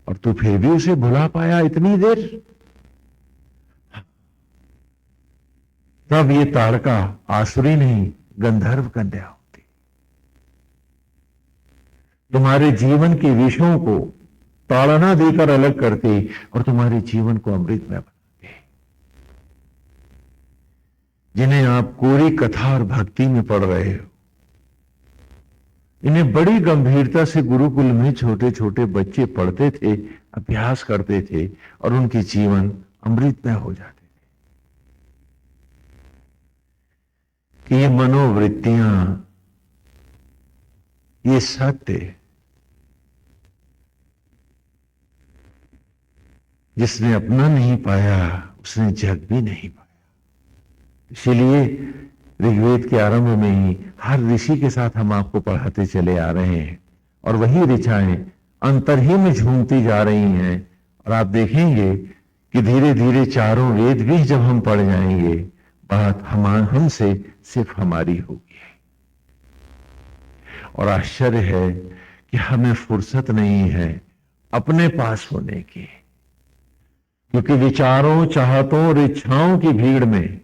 और तू फिर भी उसे भुला पाया इतनी देर? तब ये ताड़का आसुरी नहीं, गंधर्व कन्या होती। तुम्हारे जीवन के विषयों को ताड़ना देकर अलग करते और तुम्हारे जीवन को अमृत में बनाते। जिन्हें आप कोरी कथा और भक्ति में पढ़ रहे हो, इन्हें बड़ी गंभीरता से गुरुकुल में छोटे छोटे बच्चे पढ़ते थे, अभ्यास करते थे और उनके जीवन अमृतमय हो जाते थे। कि ये मनोवृत्तियां, ये सत्य जिसने अपना नहीं पाया उसने जग भी नहीं पाया। इसीलिए ऋग्वेद के आरंभ में ही हर ऋषि के साथ हम आपको पढ़ाते चले आ रहे हैं और वही ऋचाएं अंतर ही में झूमती जा रही हैं। और आप देखेंगे कि धीरे धीरे चारों वेद भी जब हम पढ़ जाएंगे, बात हमसे सिर्फ हमारी होगी। और आश्चर्य है कि हमें फुर्सत नहीं है अपने पास होने की, क्योंकि विचारों, चाहतों और इच्छाओं की भीड़ में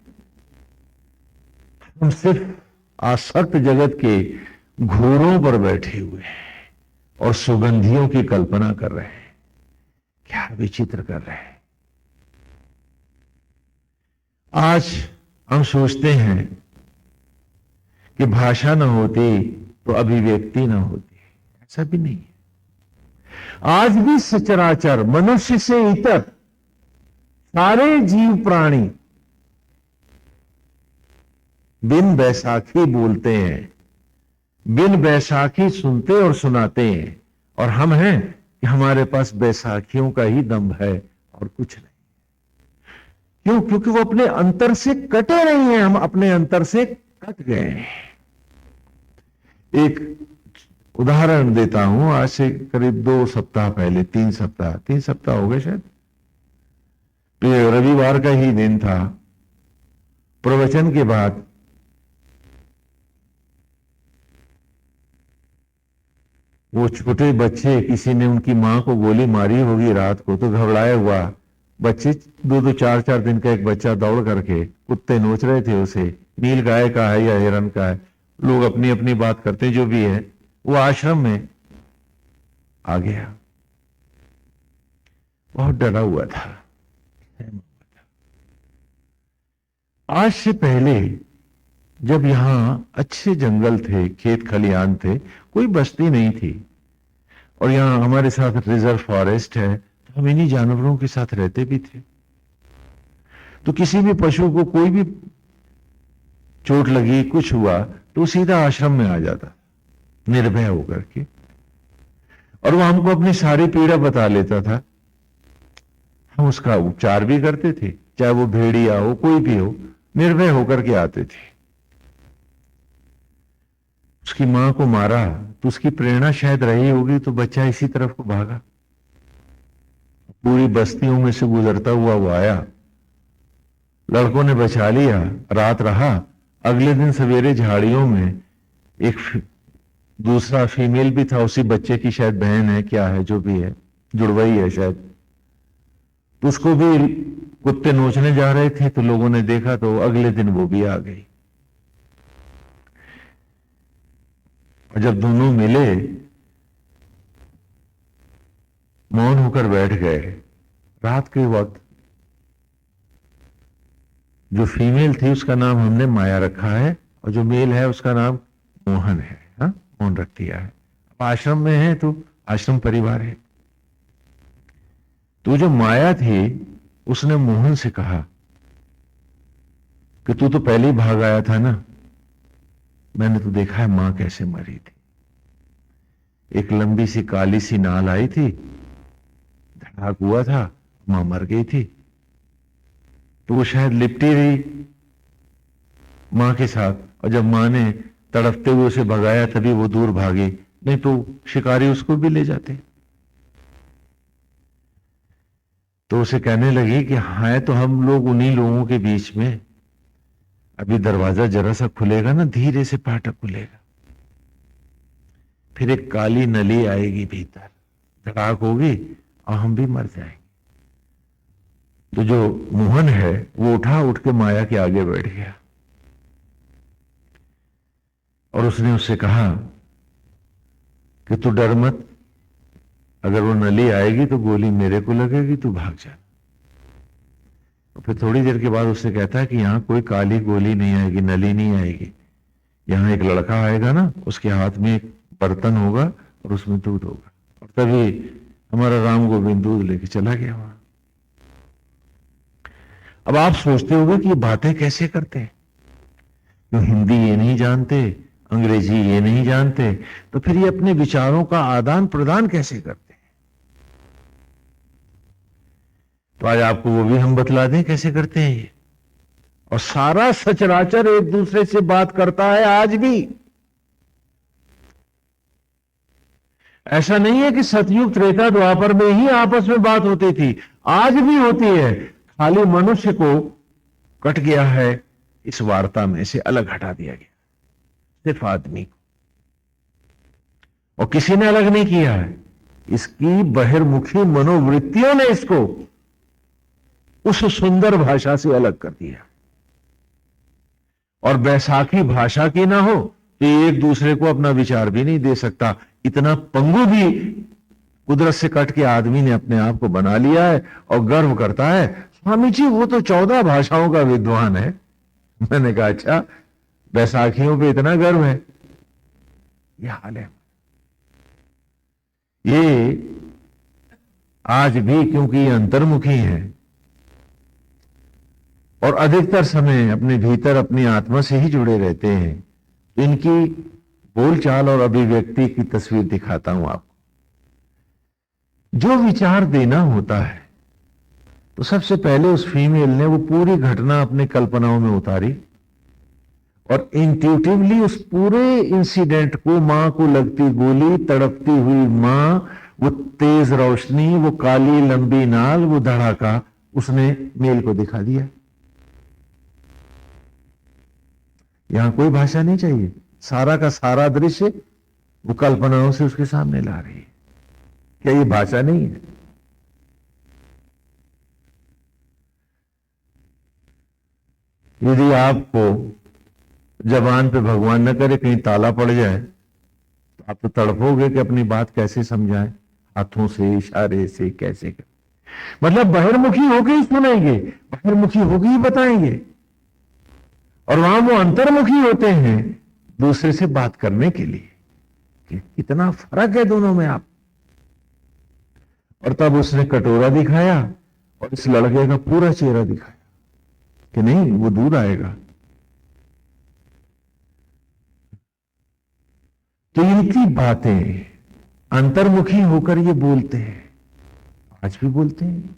हम सिर्फ आसक्त जगत के घोरों पर बैठे हुए हैं और सुगंधियों की कल्पना कर रहे हैं। क्या विचित्र कर रहे हैं। आज हम सोचते हैं कि भाषा न होती तो अभिव्यक्ति न होती। ऐसा भी नहीं है। आज भी सचराचर, मनुष्य से इतर सारे जीव प्राणी बिन बैसाखी बोलते हैं, बिन बैसाखी सुनते और सुनाते हैं। और हम हैं कि हमारे पास बैसाखियों का ही दम है और कुछ नहीं। क्यों? क्योंकि वो अपने अंतर से कटे नहीं हैं, हम अपने अंतर से कट गए हैं। एक उदाहरण देता हूं। आज से करीब 2 सप्ताह पहले, 3 सप्ताह हो गए शायद, रविवार का ही दिन था। प्रवचन के बाद वो छोटे बच्चे, किसी ने उनकी मां को गोली मारी होगी रात को, तो घबराया हुआ बच्चे, 2-2, 4-4 दिन का एक बच्चा दौड़ करके, कुत्ते नोच रहे थे उसे, नील गाय का है या हिरन का है, लोग अपनी अपनी बात करते हैं, जो भी है। वो आश्रम में आ गया, बहुत डरा हुआ था। आज से पहले जब यहां अच्छे जंगल थे, खेत खलियान थे, कोई बस्ती नहीं थी, और यहां हमारे साथ रिजर्व फॉरेस्ट है, तो हम इन्हीं जानवरों के साथ रहते भी थे। तो किसी भी पशु को कोई भी चोट लगी, कुछ हुआ, तो सीधा आश्रम में आ जाता निर्भय होकर के, और वो हमको अपनी सारी पीड़ा बता लेता था। हम उसका उपचार भी करते थे, चाहे वो भेड़िया हो, कोई भी हो, निर्भय होकर के आते थे। उसकी मां को मारा तो उसकी प्रेरणा शायद रही होगी, तो बच्चा इसी तरफ को भागा। पूरी बस्तियों में से गुजरता हुआ वो आया, लड़कों ने बचा लिया, रात रहा। अगले दिन सवेरे झाड़ियों में एक दूसरा फीमेल भी था, उसी बच्चे की शायद बहन है, क्या है, जो भी है, जुड़वाई है शायद, तो उसको भी कुत्ते नोचने जा रहे थे, तो लोगों ने देखा, तो अगले दिन वो भी आ गई। और जब दोनों मिले मौन होकर बैठ गए। रात के वक्त जो फीमेल थी उसका नाम हमने माया रखा है और जो मेल है उसका नाम मोहन है। हाँ, मौन रख दिया है। अब आश्रम में है तो आश्रम परिवार है। तो जो माया थी उसने मोहन से कहा कि तू तो पहले ही भाग आया था ना, मैंने तो देखा है मां कैसे मरी थी। एक लंबी सी काली सी नाल आई थी, धड़ाक हुआ था, मां मर गई थी। तो वो शायद लिपटी रही मां के साथ, और जब मां ने तड़पते हुए उसे भगाया तभी वो दूर भागी, नहीं तो शिकारी उसको भी ले जाते। तो उसे कहने लगी कि हाँ, तो हम लोग उन्हीं लोगों के बीच में, अभी दरवाजा जरा सा खुलेगा ना, धीरे से फाटक खुलेगा, फिर एक काली नली आएगी भीतर, धड़ाक होगी और हम भी मर जाएंगे। तो जो मोहन है वो उठ के माया के आगे बैठ गया और उसने उससे कहा कि तू डर मत, अगर वो नली आएगी तो गोली मेरे को लगेगी, तू भाग जा। तो फिर थोड़ी देर के बाद उससे कहता है कि यहां कोई काली गोली नहीं आएगी, नली नहीं आएगी, यहां एक लड़का आएगा ना, उसके हाथ में एक बर्तन होगा और उसमें दूध होगा। और तभी हमारा राम गोविंद दूध लेके चला गया वहां। अब आप सोचते होंगे कि ये बातें कैसे करते हैं, क्यों हिंदी ये नहीं जानते, अंग्रेजी ये नहीं जानते, तो फिर ये अपने विचारों का आदान प्रदान कैसे करते हैं। तो आज आपको वो भी हम बतला दें कैसे करते हैं ये। और सारा सचराचर एक दूसरे से बात करता है आज भी। ऐसा नहीं है कि सतयुग त्रेता द्वापर में ही आपस में बात होती थी, आज भी होती है, खाली मनुष्य को कट गया है, इस वार्ता में से अलग हटा दिया गया, सिर्फ आदमी को, और किसी ने अलग नहीं किया है, इसकी बहिर्मुखी मनोवृत्तियों ने इसको उस सुंदर भाषा से अलग कर दिया। और बैसाखी भाषा की ना हो तो एक दूसरे को अपना विचार भी नहीं दे सकता, इतना पंगु भी कुदरत से कट के आदमी ने अपने आप को बना लिया है और गर्व करता है, स्वामी जी वो तो 14 भाषाओं का विद्वान है। मैंने कहा अच्छा, बैसाखियों पे इतना गर्व है? यह हाल है। ये आज भी क्योंकि ये अंतर्मुखी है और अधिकतर समय अपने भीतर अपनी आत्मा से ही जुड़े रहते हैं, तो इनकी बोलचाल और अभिव्यक्ति की तस्वीर दिखाता हूं आपको। जो विचार देना होता है तो सबसे पहले उस फीमेल ने वो पूरी घटना अपने कल्पनाओं में उतारी और इंट्यूटिवली उस पूरे इंसिडेंट को, मां को लगती गोली, तड़पती हुई मां, वो तेज रोशनी, वो काली लंबी नाल, वो धड़ाका, उसने मेल को दिखा दिया। यहां कोई भाषा नहीं चाहिए, सारा का सारा दृश्य वो कल्पनाओं से उसके सामने ला रही है। क्या ये भाषा नहीं है? यदि आपको जबान पे भगवान न करे कहीं ताला पड़ जाए तो आप तो तड़पोगे कि अपनी बात कैसे समझाएं, हाथों से, इशारे से कैसे करें। मतलब बहिर्मुखी होके ही सुनेंगे, बहिर्मुखी होके ही बताएंगे, और वहां वो अंतर्मुखी होते हैं दूसरे से बात करने के लिए। कि कितना फर्क है दोनों में आप। और तब उसने कटोरा दिखाया और इस लड़के का पूरा चेहरा दिखाया कि नहीं, वो दूध आएगा। तो इनकी बातें अंतर्मुखी होकर ये बोलते हैं, आज भी बोलते हैं।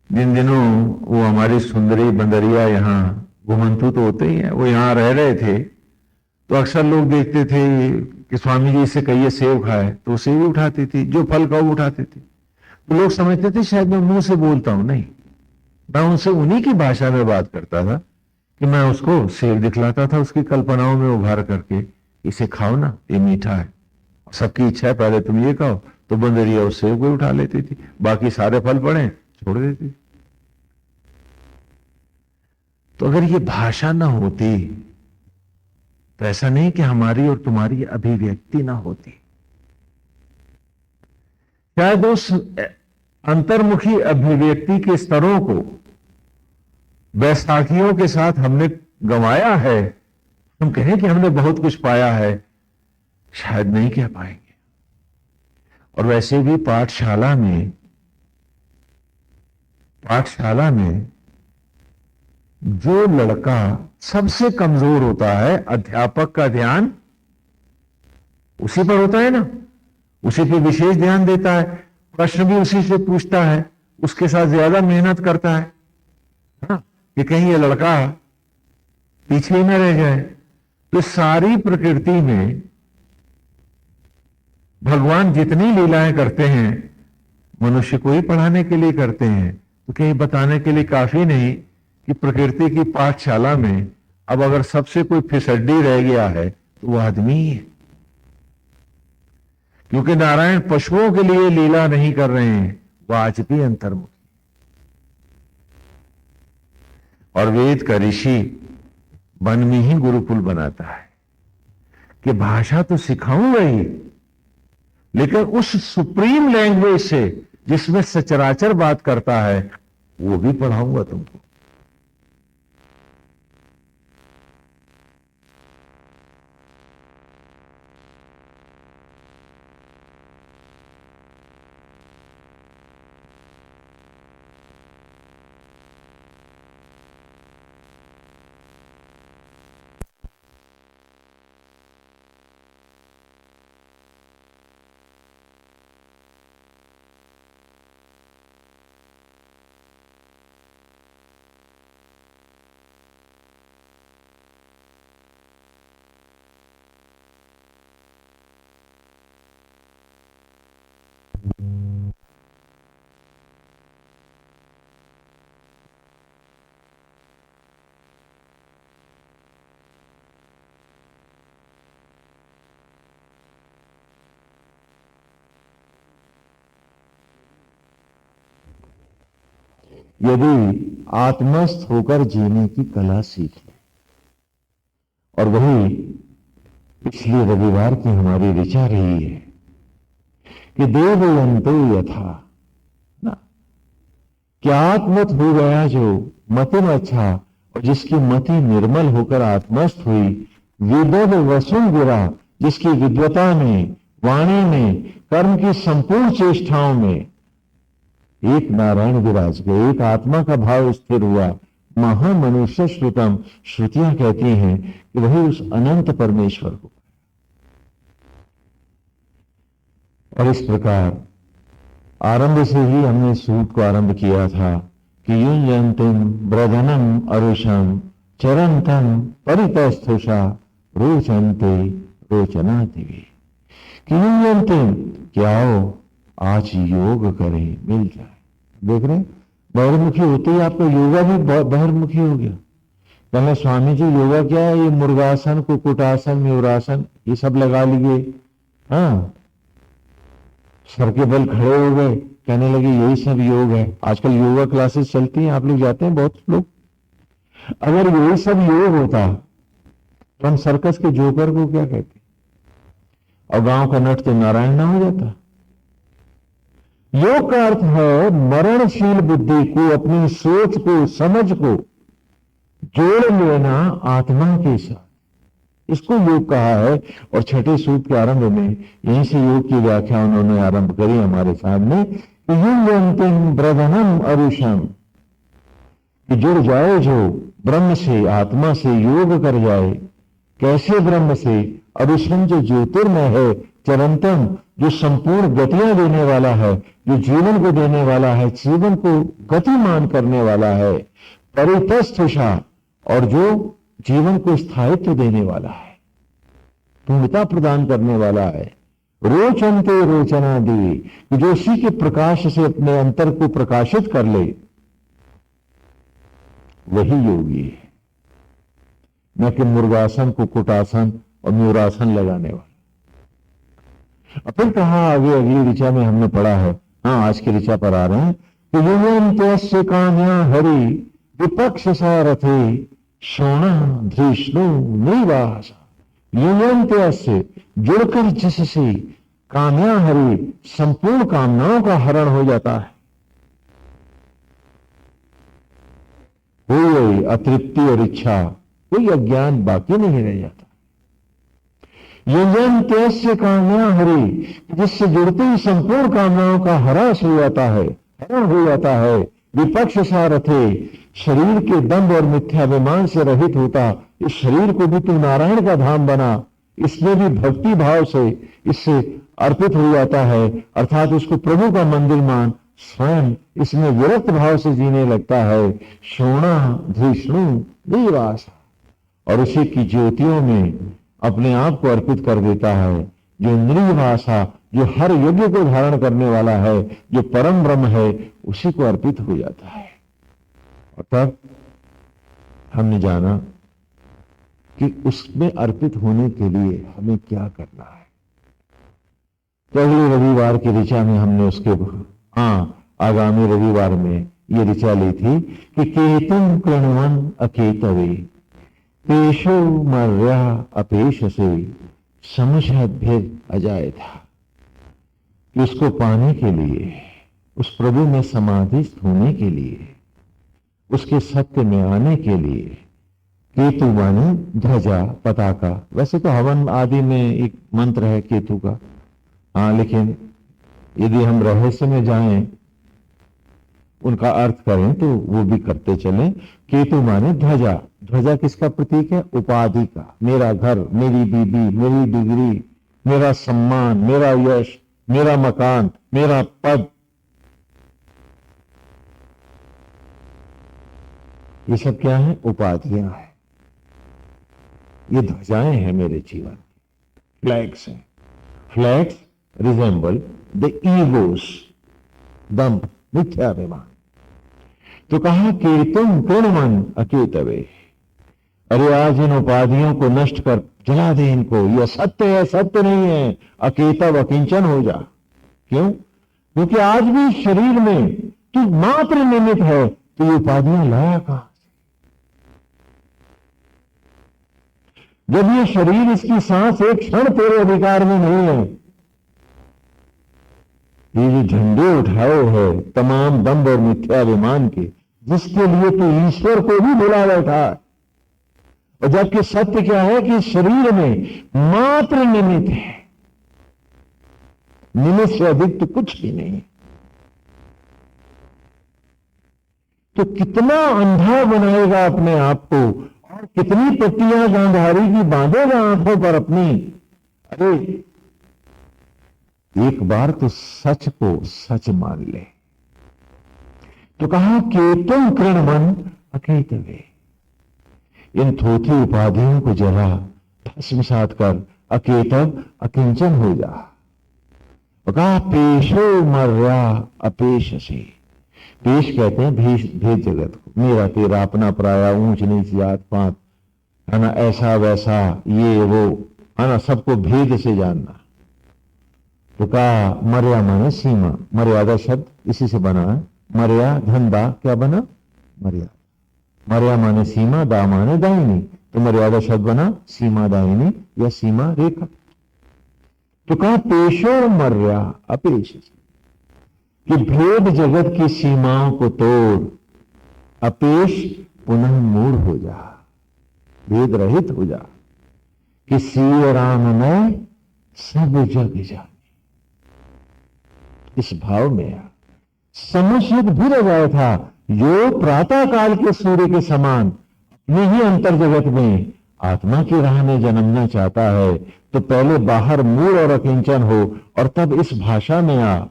जिन दिनों वो हमारी सुंदरी बंदरिया यहां घुमंतु तो होते ही हैं, वो यहां रह रहे थे, तो अक्सर लोग देखते थे कि स्वामी जी इससे कहिए सेब खाए, तो वो सेब उठाती थी, जो फल का वो उठाते थे। तो लोग समझते थे शायद मैं मुंह से बोलता हूं, नहीं, मैं उनसे उन्हीं की भाषा में बात करता था कि मैं उसको सेब दिखलाता था उसकी कल्पनाओं में उभार करके, इसे खाओ ना, ये मीठा है, सबकी इच्छा है पहले तुम ये खाओ। तो बंदरिया उस सेब को उठा लेती थी, बाकी सारे फल पड़े छोड़ देती। तो अगर ये भाषा ना होती तो ऐसा नहीं कि हमारी और तुम्हारी अभिव्यक्ति ना होती। शायद उस अंतर्मुखी अभिव्यक्ति के स्तरों को बैसाखियों के साथ हमने गंवाया है। हम कहें कि हमने बहुत कुछ पाया है, शायद नहीं कह पाएंगे। और वैसे भी पाठशाला में जो लड़का सबसे कमजोर होता है, अध्यापक का ध्यान उसी पर होता है ना, उसी पे विशेष ध्यान देता है, प्रश्न भी उसी से पूछता है, उसके साथ ज्यादा मेहनत करता है, हाँ, कि कहीं ये लड़का पीछे ही न रह जाए। तो सारी प्रकृति में भगवान जितनी लीलाएं करते हैं मनुष्य को ही पढ़ाने के लिए करते हैं। तो कहीं बताने के लिए काफी नहीं कि प्रकृति की पाठशाला में अब अगर सबसे कोई फिसड्डी रह गया है तो वो आदमी ही है। क्योंकि नारायण पशुओं के लिए लीला नहीं कर रहे हैं, वह आज भी अंतर्मुखी। और वेद का ऋषि वन में ही गुरुकुल बनाता है कि भाषा तो सिखाऊंगा ही, लेकिन उस सुप्रीम लैंग्वेज से जिसमें सचराचर बात करता है वो भी पढ़ाऊंगा तुमको। यदि आत्मस्थ होकर जीने की कला सीख ले, और वही पिछले रविवार की हमारी ऋचा रही है कि देवयंतो यथा ना, क्या आत्मत हो गया जो मतिम अच्छा, और जिसकी मति निर्मल होकर आत्मस्थ हुई, विदव वसुन गिरा, जिसकी विद्वता में, वाणी में, कर्म की संपूर्ण चेष्टाओं में एक नारायण विराज गए, एक आत्मा का भाव स्थिर हुआ। महामनुष्य श्रुतम, श्रुतियां कहती हैं कि वही उस अनंत परमेश्वर को। और इस प्रकार आरंभ से ही हमने सूत को आरंभ किया था कि युञ्जन्तिम ब्रधनम अरुषम चरंतम परितस्थुषा रोचन्ते रोचनाति। कि युञ्जन्तिम, क्या हो आज योग करें, मिल जाए। देख रहे बहिर्मुखी होते ही आपका योगा भी बहिर्मुखी हो गया। कहना स्वामी जी योगा क्या है, ये मुर्गासन, कुक्कुटासन, मयूरासन ये सब लगा लिए, हाँ, सर के बल खड़े हो गए, कहने लगे यही सब योग है। आजकल योगा क्लासेस चलती हैं, आप लोग जाते हैं बहुत लोग। अगर यही सब योग होता तो हम सर्कस के जोकर को क्या कहते, और गांव का नट तो नारायण ना हो जाता। योग का अर्थ है मरणशील बुद्धि को, अपनी सोच को, समझ को जोड़ लेना आत्मा के साथ, इसको योग कहा है। और छठे सूत्र के आरंभ में यहीं से योग की व्याख्या उन्होंने आरंभ करी हमारे सामने। युञ्जन्तिम ब्रधनम अरुषम, कि जुड़ जाए जो ब्रह्म से, आत्मा से योग कर जाए। कैसे ब्रह्म से? अरुषम जो ज्योतिर्मय है, चरंतम जो संपूर्ण गतियां देने वाला है, जो जीवन को देने वाला है, जीवन को गतिमान करने वाला है। परितस्थुषा, और जो जीवन को स्थायित्व देने वाला है, पूर्णता प्रदान करने वाला है। रोचन्ते रोचनादि, जो उसी के प्रकाश से अपने अंतर को प्रकाशित कर ले, वही योगी है, न कि मुर्गासन, कुक्कुटासन और मयूरासन लगाने वाला। फिर कहा आगे अगली ऋचा में हमने पढ़ा है, हाँ आज की ऋचा पर आ रहे हैं, तो युञ्जन्त्यस्य काम्या हरि विपक्ष सारथे शोणा धृष्णु निवास। युञ्जन्त्यस्य, जुड़कर जिससे, कामया हरि, संपूर्ण कामनाओं का हरण हो जाता है। कोई अतृप्ति और इच्छा, कोई अज्ञान बाकी नहीं रह जाता। यजन तस्य कामया हरि, जिससे जुड़ते ही संपूर्ण कामनाओं का हरास हो जाता है, हरण हो जाता है। विपक्ष सारथे, शरीर के दंभ और मिथ्याभिमान से रहित होता, इस शरीर को भी तू नारायण का धाम बना, इसमें भी भक्ति भाव से इससे अर्पित हो जाता है, अर्थात उसको प्रभु का मंदिर मान स्वयं इसमें विरक्त भाव से जीने लगता है। शोणा धृष्णु निवास, और उसी की ज्योतियों में अपने आप को अर्पित कर देता है। जो इंद्रिय भाषा, जो हर यज्ञ को धारण करने वाला है, जो परम ब्रह्म है, उसी को अर्पित हो जाता है। और तब हमने जाना कि उसमें अर्पित होने के लिए हमें क्या करना है। तो अगले रविवार की ऋचा में हमने उसके आगामी रविवार में ये ऋचा ली थी कि केतुम कृणवन अकेतवे पेशो मर्या अपेश से समझद भेद अजाय था, कि उसको पाने के लिए, उस प्रभु में समाधिस्थ होने के लिए, उसके सत्य में आने के लिए, केतु माने ध्वजा पताका। वैसे तो हवन आदि में एक मंत्र है केतु का, लेकिन यदि हम रहस्य में जाएं, उनका अर्थ करें तो वो भी करते चलें। केतु माने ध्वजा। ध्वजा किसका प्रतीक है? उपाधि का। मेरा घर, मेरी बीबी, मेरी डिग्री, मेरा सम्मान, मेरा यश, मेरा मकान, मेरा पद, ये सब क्या है? उपाधियां हैं। ये ध्वजाएं हैं मेरे जीवन, फ्लैग्स हैं। फ्लैग्स रिजेंबल द ईगोस, दंभ, मिथ्याभिमान। तो कहा कीर्तन पूर्णमन अकेतवे, अरे आज इन उपाधियों को नष्ट कर, जला दे इनको। यह सत्य है, सत्य नहीं है। अकेतव, अकिंचन हो जा। क्यों? क्योंकि आज भी शरीर में तू मात्र निमित्त है, तो ये उपाधियां लाया कहां से? जब ये शरीर, इसकी सांस एक क्षण तेरे अधिकार में नहीं है, ये जो झंडे उठाए हैं तमाम दंभ और मिथ्याभिमान के, जिसके लिए तू ईश्वर को भी भुला बैठा है। और जबकि सत्य क्या है कि शरीर में मात्र निमित्त है, निमित्त से अधिक तो कुछ भी नहीं। तो कितना अंधा बनाएगा अपने आप को, और कितनी पट्टियां गांधारी की बांधेगा आंखों पर अपनी। अरे एक बार तो सच को सच मान ले। तो कहा केतुम कृणमन अकेतवे, इन थोथी उपाधियों को जला भस्मसात कर अकेतव, अकिंचन हो जा। और कहा पेशो मर्या अपेश से, पेश कहते हैं भेद जगत को, मेरा तेरा, अपना पराया, ऊंच नीच, जात पात, है ना, ऐसा वैसा, ये वो, है ना, सबको भेद से जानना। तो कहा मर्या माने सीमा, मर्यादा शब्द इसी से बना है। मर्या धंधा क्या बना? मर्यादा। मर्या माने सीमा, दा माने दाहिनी, तो मर्यादा शब्द बना सीमा दाहिनी या सीमा रेखा। तो कहा पेशो मर्या अपेश, कि भेद जगत की सीमाओं को तोड़, अपेश पुनः मूढ़ हो जा, भेद रहित हो जा, कि सिय राम में सब जग जाने। इस भाव में समुचित भी रह था, जो प्रातः काल के सूर्य के समान अपने ही अंतर जगत में आत्मा की राह में जन्मना चाहता है, तो पहले बाहर मूढ़ और अकिंचन हो, और तब इस भाषा में आ,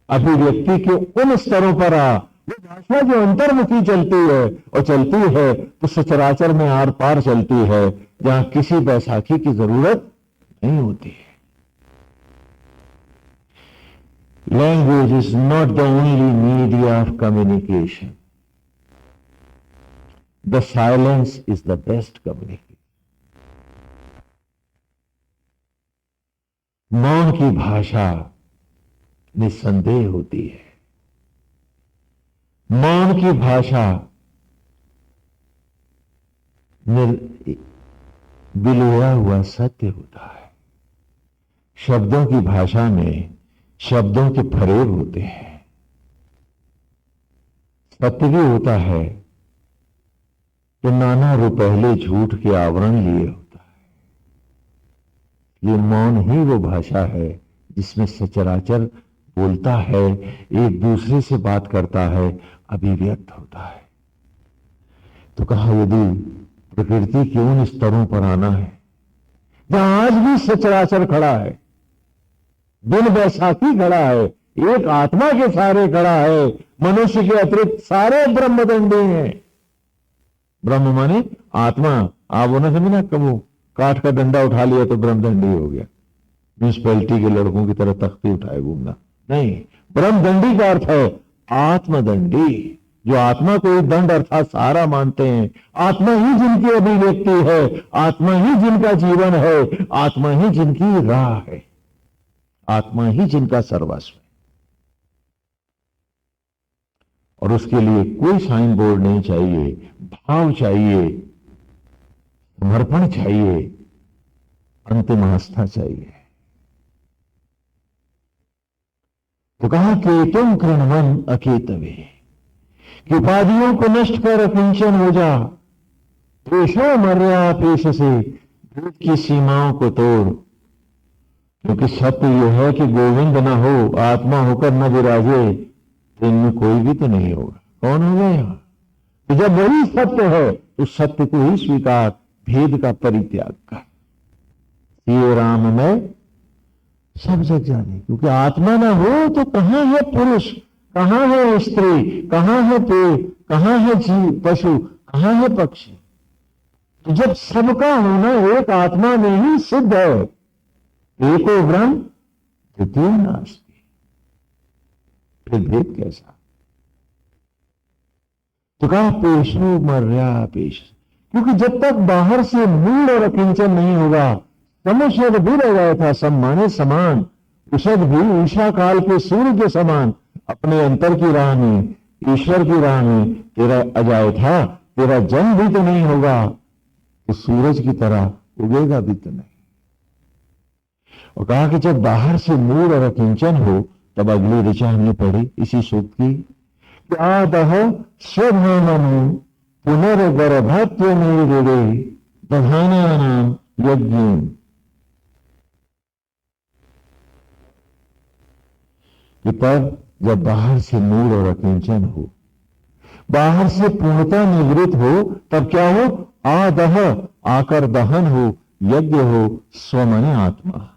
अभिव्यक्ति के उन स्तरों पर आ। वो भाषा जो अंतर्मुखी चलती है, और चलती है तो सचराचर में आर पार चलती है, जहां किसी बैसाखी की जरूरत नहीं होती है। Language is not the only media of communication. The silence is the best communication. मौन की भाषा निस्संदेह होती है। मौन की भाषा बिलोया हुआ सत्य होता है। शब्दों की भाषा में शब्दों के फरेब होते हैं। सत्य भी होता है तो नाना रुपहले झूठ के आवरण लिए होता है। ये मौन ही वो भाषा है जिसमें सचराचर बोलता है, एक दूसरे से बात करता है, अभिव्यक्त होता है। तो कहा यदि प्रकृति के उन स्तरों पर आना है जहां आज भी सचराचर खड़ा है, दिन बैसाखी खड़ा है, एक आत्मा के सहारे खड़ा है, मनुष्य के अतिरिक्त सारे ब्रह्मदंडी हैं। ब्रह्म माने आत्मा। आप वो ना समझना कबू काठ का डंडा उठा लिया तो ब्रह्मदंडी हो गया, म्यूनिसपैलिटी के लड़कों की तरह तख्ती उठाए घूमना नहीं। ब्रह्मदंडी का अर्थ है आत्मदंडी, जो आत्मा को एक दंड अर्थात सहारा मानते हैं। आत्मा ही जिनकी अभिव्यक्ति है, आत्मा ही जिनका जीवन है, आत्मा ही जिनकी राह है, आत्मा ही जिनका सर्वस्व है। और उसके लिए कोई साइन बोर्ड नहीं चाहिए, भाव चाहिए, समर्पण चाहिए, अंतिम आस्था चाहिए। तो कहा केतुम कृणवन अकेतवे, कि उपाधियों को नष्ट कर अकिंचन हो जा। पेशो मर्या पेश से, भेद की सीमाओं को तोड़। क्योंकि सत्य यह है कि गोविंद न हो, आत्मा होकर न विराजे, तो इनमें कोई भी तो नहीं होगा। कौन होगा यहां? तो जब वही सत्य है तो सत्य को ही स्वीकार, भेद का परित्याग कर। ये राम में सब जग जाने, क्योंकि आत्मा ना हो तो कहां है पुरुष, कहां है स्त्री, कहां है पेड़, कहां है जीव पशु, कहां है पक्षी। तो जब सबका होना एक आत्मा में ही सिद्ध है, एको ब्रह्म द्वितीय नास्ति, फिर भेद कैसा? तो कहा पेशो मर्या पेश, क्योंकि जब तक बाहर से मूल और अकिंचन नहीं होगा, समुषद भी रह गया था सब माने समान, उषद भी उषा काल के सूर्य के समान। अपने अंतर की राह में, ईश्वर की राह में तेरा अजाय था, तेरा जन्म भी तो नहीं होगा, तो सूरज की तरह उगेगा भी तो नहीं। और कहा कि जब बाहर से मूल और अकिंचन हो, तब अगली ऋचा हमने पढ़ी इसी सूक्त की, आदह स्वभावनु पुनर्गर्भत्व में ऋणे दधानानाम यज्ञ। कि तब जब बाहर से मूल और अकिंचन हो, बाहर से पूर्णता निवृत्त हो, तब क्या हो? आदह आकर दहन हो, यज्ञ हो, स्वमने आत्मा,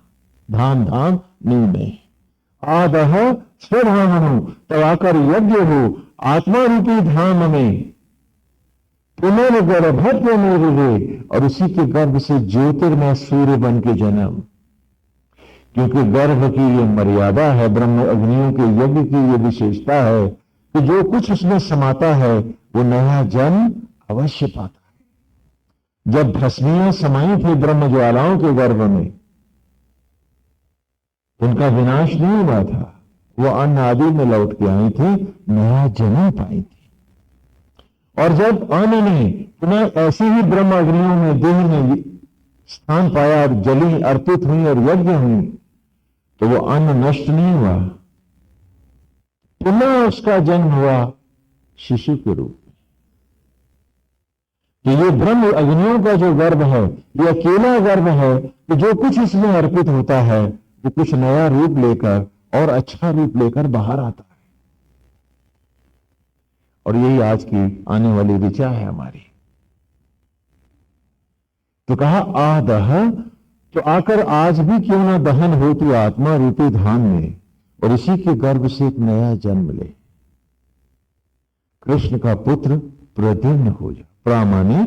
धाम धाम नींव में। आदह स्वधाम हो, तब आकर यज्ञ हो, आत्मा रूपी धाम में। पुनर्गर्भत्व में ऋणे, और उसी के गर्भ से ज्योतिर्मय सूर्य बन के जन्म। क्योंकि गर्भ की ये मर्यादा है, ब्रह्म अग्नियों के यज्ञ की ये विशेषता है कि जो कुछ उसमें समाता है वो नया जन्म अवश्य पाता है। जब भस्मियां समाई थी ब्रह्म ज्वालाओं के गर्भ में, उनका विनाश नहीं हुआ था, वो अन्न आदि में लौट के आई थी, नया जन्म पाई थी। और जब अन्न ने पुनः ऐसे ही ब्रह्म अग्नियों में देह में स्थान पाया और जली अर्पित हुई और यज्ञ हुई, तो वो अन्न नष्ट नहीं हुआ, पुनः उसका जन्म हुआ शिशु के रूप में। तो ये ब्रह्म अग्नियों का जो गर्भ है, ये अकेला गर्भ है कि जो कुछ इसमें अर्पित होता है वो कुछ नया रूप लेकर और अच्छा रूप लेकर बाहर आता है। और यही आज की आने वाली ऋचा है हमारी। तो कहा आदह, तो आकर आज भी क्यों ना दहन हो तू आत्मा रूपी धाम में, और इसी के गर्भ से एक नया जन्म ले। कृष्ण का पुत्र प्रद्युम्न हो जा। प्रामाने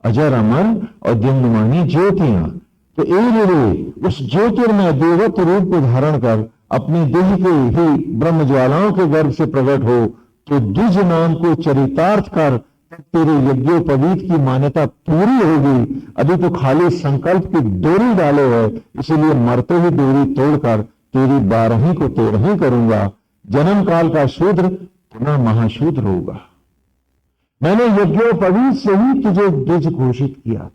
अजर अमर और द्युम्नमानी ज्योतियां। तो एक उस ज्योतिर्मय देवत्व रूप को धारण कर अपने देह के ही ब्रह्म ज्वालाओं के गर्भ से प्रकट हो, तो द्विज नाम को चरितार्थ कर तेरे यज्ञोपवीत की मान्यता पूरी होगी। अभी तो खाली संकल्प की डोरी डाले है, इसीलिए मरते ही डोरी तोड़कर तेरी 12वीं को 13वीं करूंगा। जन्म काल का शूद्र पुनः महाशूद्र होगा। मैंने यज्ञोपवीत से ही तुझे द्विज घोषित किया था,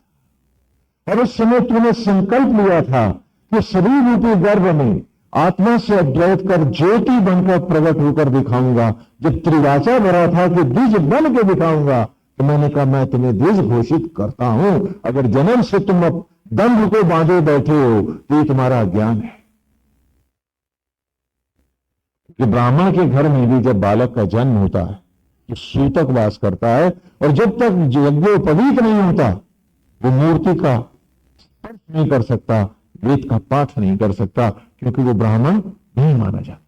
और उस समय तूने संकल्प लिया था कि शरीर रूपी गर्भ में आत्मा से अद्वैत कर ज्योति बनकर प्रकट होकर दिखाऊंगा। जब त्रिवाचा भरा था कि द्विज बन के दिखाऊंगा, तो मैंने कहा मैं तुम्हें द्विज घोषित करता हूं। अगर जन्म से तुम दंभ को बांधे बैठे हो तो ये तुम्हारा अज्ञान है। कि ब्राह्मण के घर में भी जब बालक का जन्म होता है तो सूतक वास करता है, और जब तक यज्ञोपवीत नहीं होता वो मूर्ति का स्पर्श नहीं कर सकता, वेद का पाठ नहीं कर सकता, क्योंकि वो ब्राह्मण नहीं माना जाता।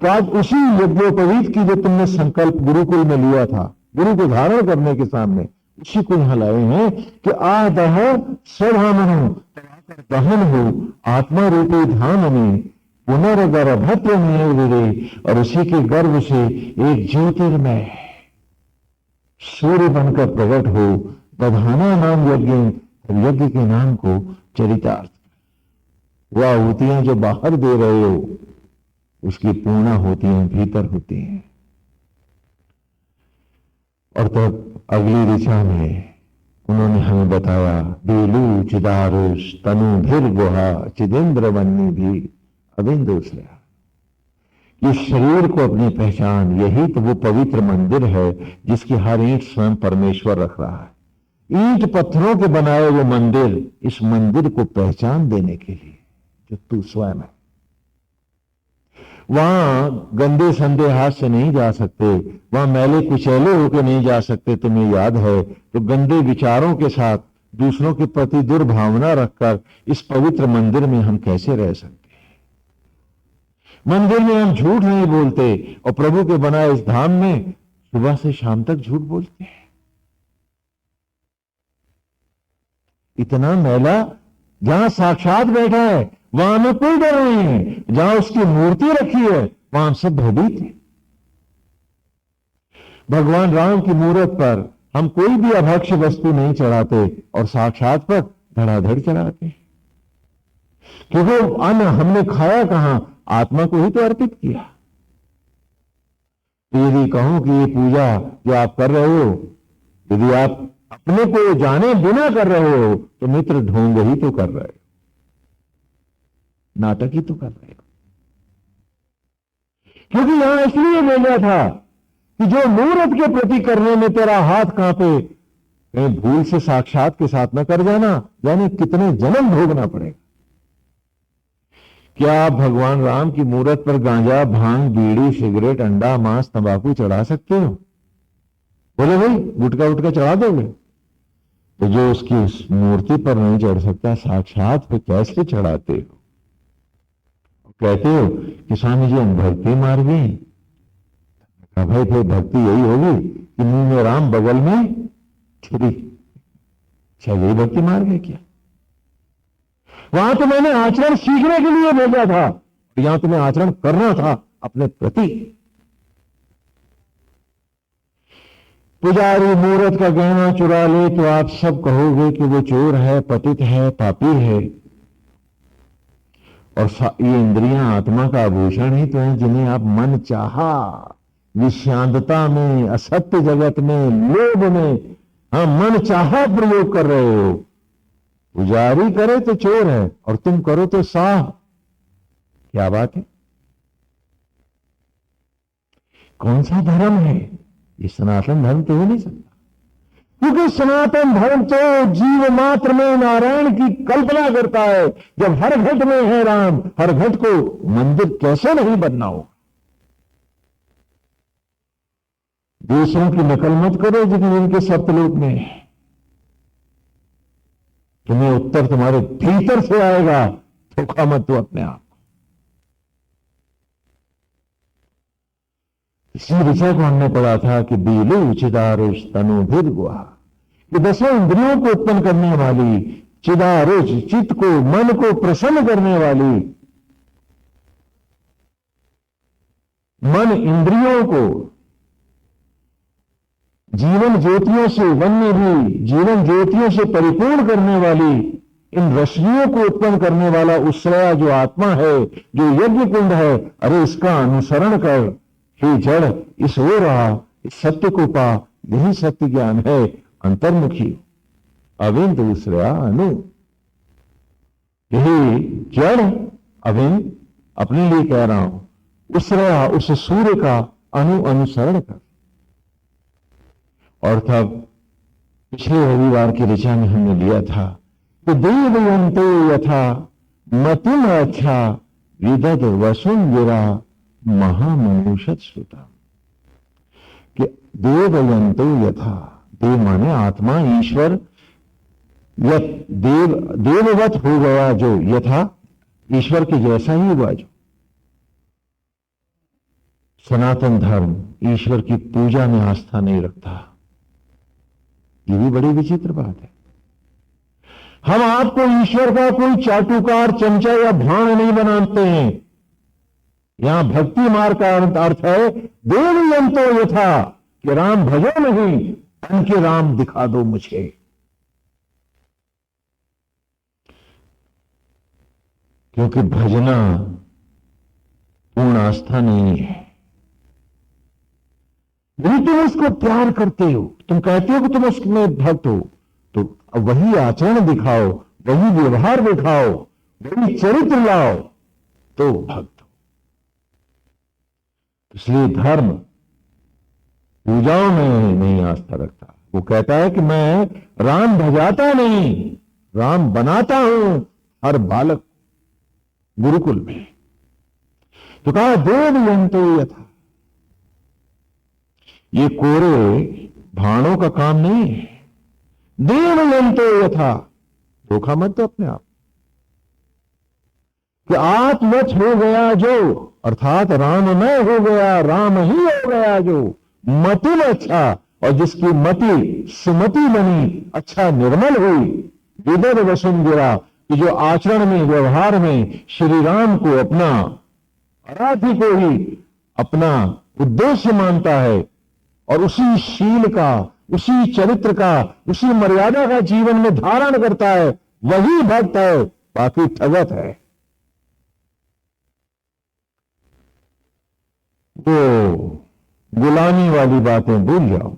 तो आज उसी यज्ञोपवीत की जो तुमने संकल्प गुरुकुल में लिया था, गुरु को धारण करने के सामने, उसी को यहां लाए हैं कि आदह स्वधामनो दहन हो आत्मा रूपी धाम में पुनर्गर्भत्व में विरे, और उसी के गर्भ से एक ज्योतिर्मय सूर्य बनकर प्रकट हो। दधाना नाम यज्ञ, यज्ञ के नाम को चरितार्थ। वह आहुतियां जो बाहर दे रहे हो उसकी पूर्णा होती हैं, भीतर होती हैं। और तब अगली ऋचा में उन्होंने हमें बताया बेलू चिदारुष तनु भीर गुहा चिदेंद्र वन्नी भी अबिंदुश्रया। इस शरीर को अपनी पहचान, यही तो वो पवित्र मंदिर है जिसकी हर ईंट स्वयं परमेश्वर रख रहा है। ईंट पत्थरों के बनाए वो मंदिर, इस मंदिर को पहचान देने के लिए जो तू स्वयं है। वहां गंदे संदे हाथ से नहीं जा सकते, वहां मैले कुचैले होकर नहीं जा सकते। तुम्हें याद है तो गंदे विचारों के साथ दूसरों के प्रति दुर्भावना रखकर इस पवित्र मंदिर में हम कैसे रह सकते? मंदिर में हम झूठ नहीं बोलते, और प्रभु के बनाए इस धाम में सुबह से शाम तक झूठ बोलते हैं। इतना मैला, जहां साक्षात बैठा है वहां में कोई डर नहीं है, जहां उसकी मूर्ति रखी है वहां सब भयभीत है। भगवान राम की मूर्त पर हम कोई भी अभक्ष वस्तु नहीं चढ़ाते, और साक्षात पर धड़ाधड़ चढ़ाते, क्योंकि अन्न हमने खाया कहां, आत्मा को ही तो अर्पित किया। तो यदि कहूं कि ये पूजा जो आप कर रहे हो, यदि आप अपने को जाने बिना कर रहे हो तो मित्र ढोंग ही तो कर रहे हो, नाटक ही तो कर रहे हो। क्योंकि यहां इसलिए भेजा था कि जो मूर्त के प्रति करने में तेरा हाथ कांपे, कहीं भूल से साक्षात के साथ न कर जाना, यानी कितने जन्म भोगना पड़ेगा। क्या आप भगवान राम की मूर्त पर गांजा, भांग, बीड़ी, सिगरेट, अंडा, मांस, तंबाकू चढ़ा सकते हो? बोले भाई गुटका उटका चढ़ा दोगे? तो जो उसकी मूर्ति पर नहीं चढ़ सकता, साक्षात पे कैसे चढ़ाते हो? कहते हो कि स्वामी जी हम भक्ति मार गए। भाई फिर भक्ति यही होगी कि मुंह में राम बगल में छुरी, अच्छा यही भक्ति मार गए क्या? वहां तो मैंने आचरण सीखने के लिए भेजा था, यहां तुम्हें आचरण करना था अपने प्रति। पुजारी मूर्त का गहना चुरा ले तो आप सब कहोगे कि वो चोर है, पतित है, पापी है। और ये इंद्रियां आत्मा का आभूषण ही तो है, जिन्हें आप मन चाहा विषांतता में, असत्य जगत में, लोभ में, हाँ मन चाहा प्रयोग कर रहे हो। पुजारी करे तो चोर है और तुम करो तो साह। क्या बात है? कौन सा धर्म है ये? सनातन धर्म तो हो नहीं सकता, क्योंकि सनातन धर्म तो जीव मात्र में नारायण की कल्पना करता है। जब हर घट में है राम, हर घट को मंदिर कैसे नहीं बनना हो। दूसरों की नकल मत करो जिनके सप्तलोक में है। तुम्हें उत्तर तुम्हारे भीतर से आएगा, धोखा मत दो अपने आप। इसी विषय को हमने पढ़ा था कि बीलू चिदारुष तनुभिर गुहा, कि दसों इंद्रियों को उत्पन्न करने वाली, चिदारुष चित्त को, मन को प्रसन्न करने वाली, मन इंद्रियों को जीवन ज्योतियों से, वन्य भी जीवन ज्योतियों से परिपूर्ण करने वाली, इन रश्मियों को उत्पन्न करने वाला उस्सया जो आत्मा है, जो यज्ञ कुंड है, अरे इसका अनुसरण कर हे जड़, इस हो रहा, इस सत्य को पा। यही सत्य ज्ञान है, अंतर्मुखी। अविंद दूसरा अनु। यही जड़ अभी अपने लिए कह रहा हूं, उस सूर्य का अनुसरण कर। और तब पिछले रविवार की ऋचा में हमने लिया था कि देवयंतो यथा मतिम अच्छा विदद वसुंधरा महामनुषत श्रुता, कि देवयंतो यथा, देव माने आत्मा ईश्वर, देववत हो गया जो, यथा ईश्वर के जैसा ही हुआ जो। सनातन धर्म ईश्वर की पूजा में आस्था नहीं रखता, ये भी बड़ी विचित्र बात है। हम आपको ईश्वर का कोई चाटुकार, चमचा या भाण नहीं बनाते हैं। यहां भक्ति मार्ग का अर्थ है देवयंतो यथा, कि राम भजो नहीं, धन के राम दिखा दो मुझे। क्योंकि भजना पूर्ण आस्था नहीं है। यदि तुम उसको प्यार करते हो, तुम कहते हो कि तुम उसमें भक्त हो, तो वही आचरण दिखाओ, वही व्यवहार दिखाओ, वही चरित्र लाओ, तो भक्त हो। इसलिए धर्म पूजाओं में नहीं आस्था रखता। वो कहता है कि मैं राम भजाता नहीं, राम बनाता हूं हर बालक गुरुकुल में। तो कहा देवयंतो यथा, ये कोरे भाणों का काम नहीं है। देवयंतो यथा, धोखा मत दो अपने आप, कि आत्मवच हो गया जो, अर्थात राममय हो गया, राम ही हो गया जो, मति अच्छा, और जिसकी मति सुमति बनी, अच्छा निर्मल हुई, विदर वसुंधरा, कि जो आचरण में व्यवहार में श्री राम को अपना आराध्य को ही अपना उद्देश्य मानता है, और उसी शील का, उसी चरित्र का, उसी मर्यादा का जीवन में धारण करता है, वही भक्त है, बाकी ठगत है। वो गुलामी वाली बातें भूल जाओ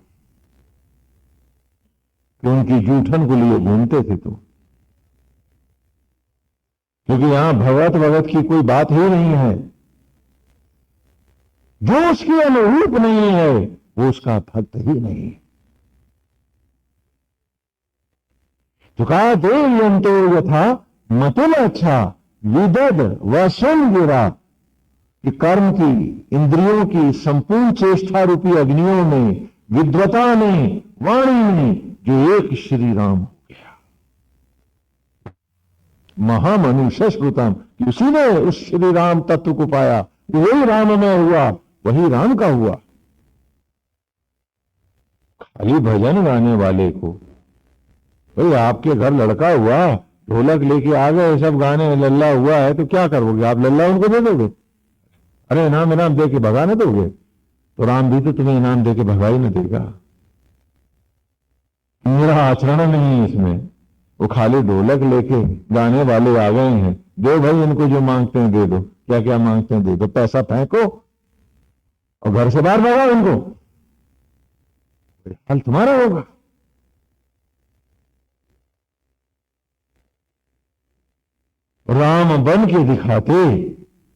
कि उनकी जूठन को लिए घूमते थे तुम, क्योंकि यहां भगवत भगत की कोई बात ही नहीं है। जो उसके अनुरूप नहीं है वो उसका भक्त ही नहीं। तो कहा देवयंतो यथा मतिल अच्छा विदद वसुन गिरा, कि कर्म की, इंद्रियों की संपूर्ण चेष्टा रूपी अग्नियों में, विद्वता में, वाणी में जो एक श्री राम हो गया, महामनुष्य श्रुतम, उसी ने उस श्री राम तत्व को पाया, वही राम में हुआ, वही राम का हुआ। खाली भजन गाने वाले को, भाई आपके घर लड़का हुआ, ढोलक लेके आ गए, सब गाने, लल्ला हुआ है, तो क्या करोगे आप? लल्ला उनको दे दोगे? अरे इनाम इनाम दे के भगा ना दोगे? तो राम भी तो तुम्हें इनाम दे के भगा ही ना देगा। मेरा आचरण नहीं है इसमें। वो खाली ढोलक लेके गाने वाले आ गए हैं, दो भाई इनको जो मांगते हैं दे दो, क्या क्या मांगते हैं दे दो, पैसा फेंको और घर से बाहर भगाओ इनको, हाल तुम्हारा होगा। राम बन के दिखाते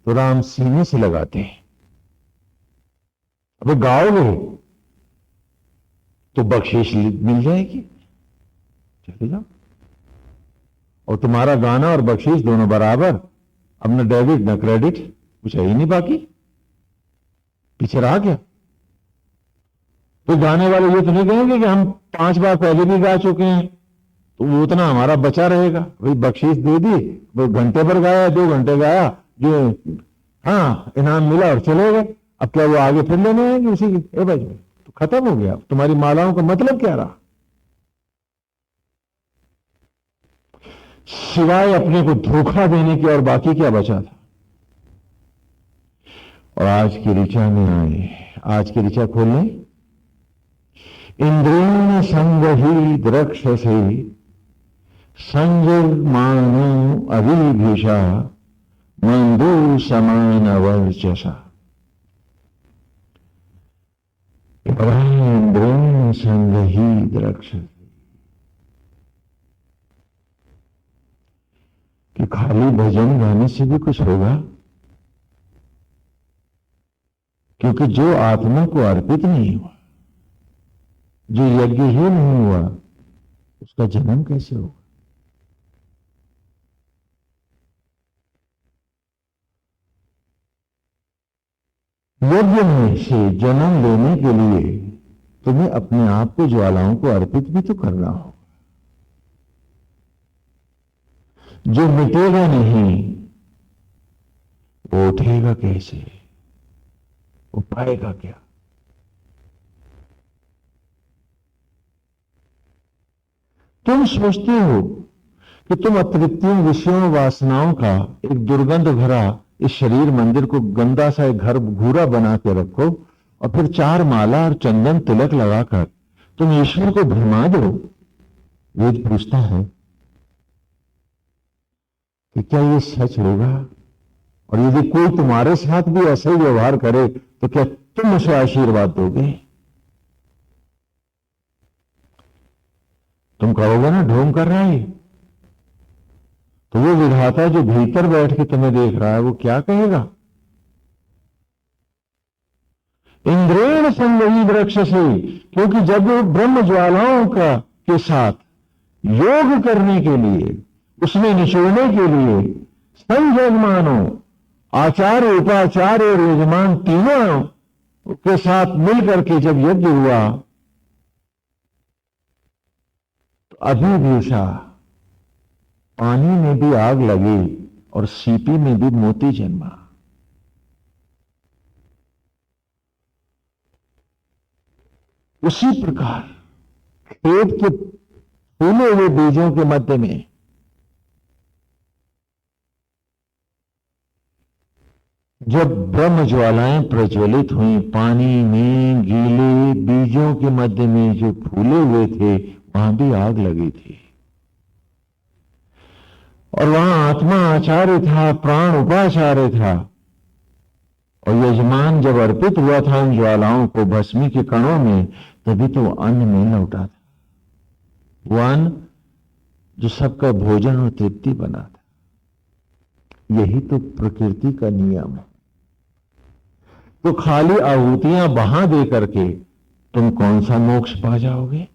तो राम सीने से लगाते। अब गाओगे तो बख्शीश मिल जाएगी, चले जाओ। और तुम्हारा गाना और बख्शीश दोनों बराबर, अब न डेबिट न क्रेडिट, कुछ है ही नहीं बाकी, पीछे रहा क्या? तो गाने वाले ये तो नहीं कहेंगे कि हम 5 बार पहले भी गा चुके हैं तो वो उतना हमारा बचा रहेगा। भाई बख्शीश दे दी, वो घंटे भर गाया, 2 घंटे गाया, जो हाँ इनाम मिला और चले गए। अब क्या वो आगे फिर लेने आएंगे उसी की? भाई तो खत्म हो गया, तुम्हारी मालाओं का मतलब क्या रहा? सिवाय अपने को धोखा देने के और बाकी क्या बचा था? और आज की ऋचा में आए, आज की ऋचा खोलने, इंद्रियों संग ही द्रक्ष से संजमानो अभिभिषा मंदू समान वर्चसा। इंद्रियों संग ही द्रक्ष, कि खाली भजन गाने से भी कुछ होगा? क्योंकि जो आत्मा को अर्पित नहीं हुआ, जो यज्ञ ही नहीं हुआ, उसका जन्म कैसे होगा? यज्ञ में से जन्म लेने के लिए तुम्हें अपने आप को ज्वालाओं को अर्पित भी तो करना होगा। जो मिटेगा नहीं वो उठेगा कैसे? वो पाएगा क्या? तुम सोचते हो कि तुम अतृप्तियों, विषयों, वासनाओं का एक दुर्गंध भरा इस शरीर मंदिर को गंदा सा एक घर घूरा बना के रखो और फिर 4 माला और चंदन तिलक लगाकर तुम ईश्वर को भरमा दो। वेद पूछता है कि क्या ये सच होगा? और यदि कोई तुम्हारे साथ भी ऐसा ही व्यवहार करे तो क्या तुम उसे आशीर्वाद दोगे? तुम कहोगे ना ढोंग कर रहा है, तो वो विधाता जो भीतर बैठ के तुम्हें देख रहा है वो क्या कहेगा? इंद्रेण संगही वृक्ष से, क्योंकि जब वो ब्रह्म ज्वालाओं का के साथ योग करने के लिए, उसमें निचोड़ने के लिए संयजमानो, आचार्य, उपाचार्य और यजमान तीनों के साथ मिलकर के जब यज्ञ हुआ तो अभिभूषा, पानी में भी आग लगी और सीपी में भी मोती जन्मा। उसी प्रकार खेत के फूले हुए बीजों के मध्य में जब ब्रह्म ज्वालाएं प्रज्वलित हुई, पानी में गीले बीजों के मध्य में जो फूले हुए थे वहां भी आग लगी थी और वहां आत्मा आचार्य था, प्राण उपाचार्य था और यजमान जब अर्पित हुआ था उन ज्वालाओं को भस्मी के कणों में, तभी तो अन्न में लौटा था। वो अन्न जो सबका भोजन और तृप्ति बना था। यही तो प्रकृति का नियम है। तो खाली आहुतियां बहा दे करके तुम कौन सा मोक्ष पा जाओगे?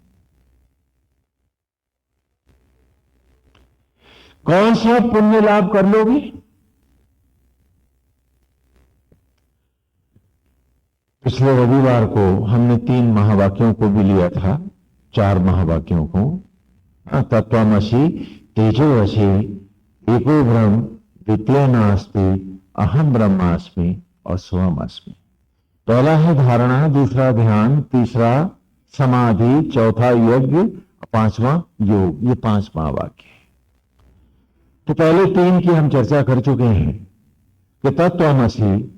कौन सा पुण्य लाभ कर लोगे? पिछले रविवार को हमने 3 महावाक्यों को भी लिया था, 4 महावाक्यों को। तत्त्वमसि, तेजोवसि, एको ब्रह्म, द्वितीय नास्ति, अहम ब्रह्मास्मि और स्वयं अस्मि। पहला है धारणा, दूसरा ध्यान, तीसरा समाधि, चौथा यज्ञ, 5वां योग। ये 5 महावाक्य। तो पहले 3 की हम चर्चा कर चुके हैं कि तत्त्वमसि,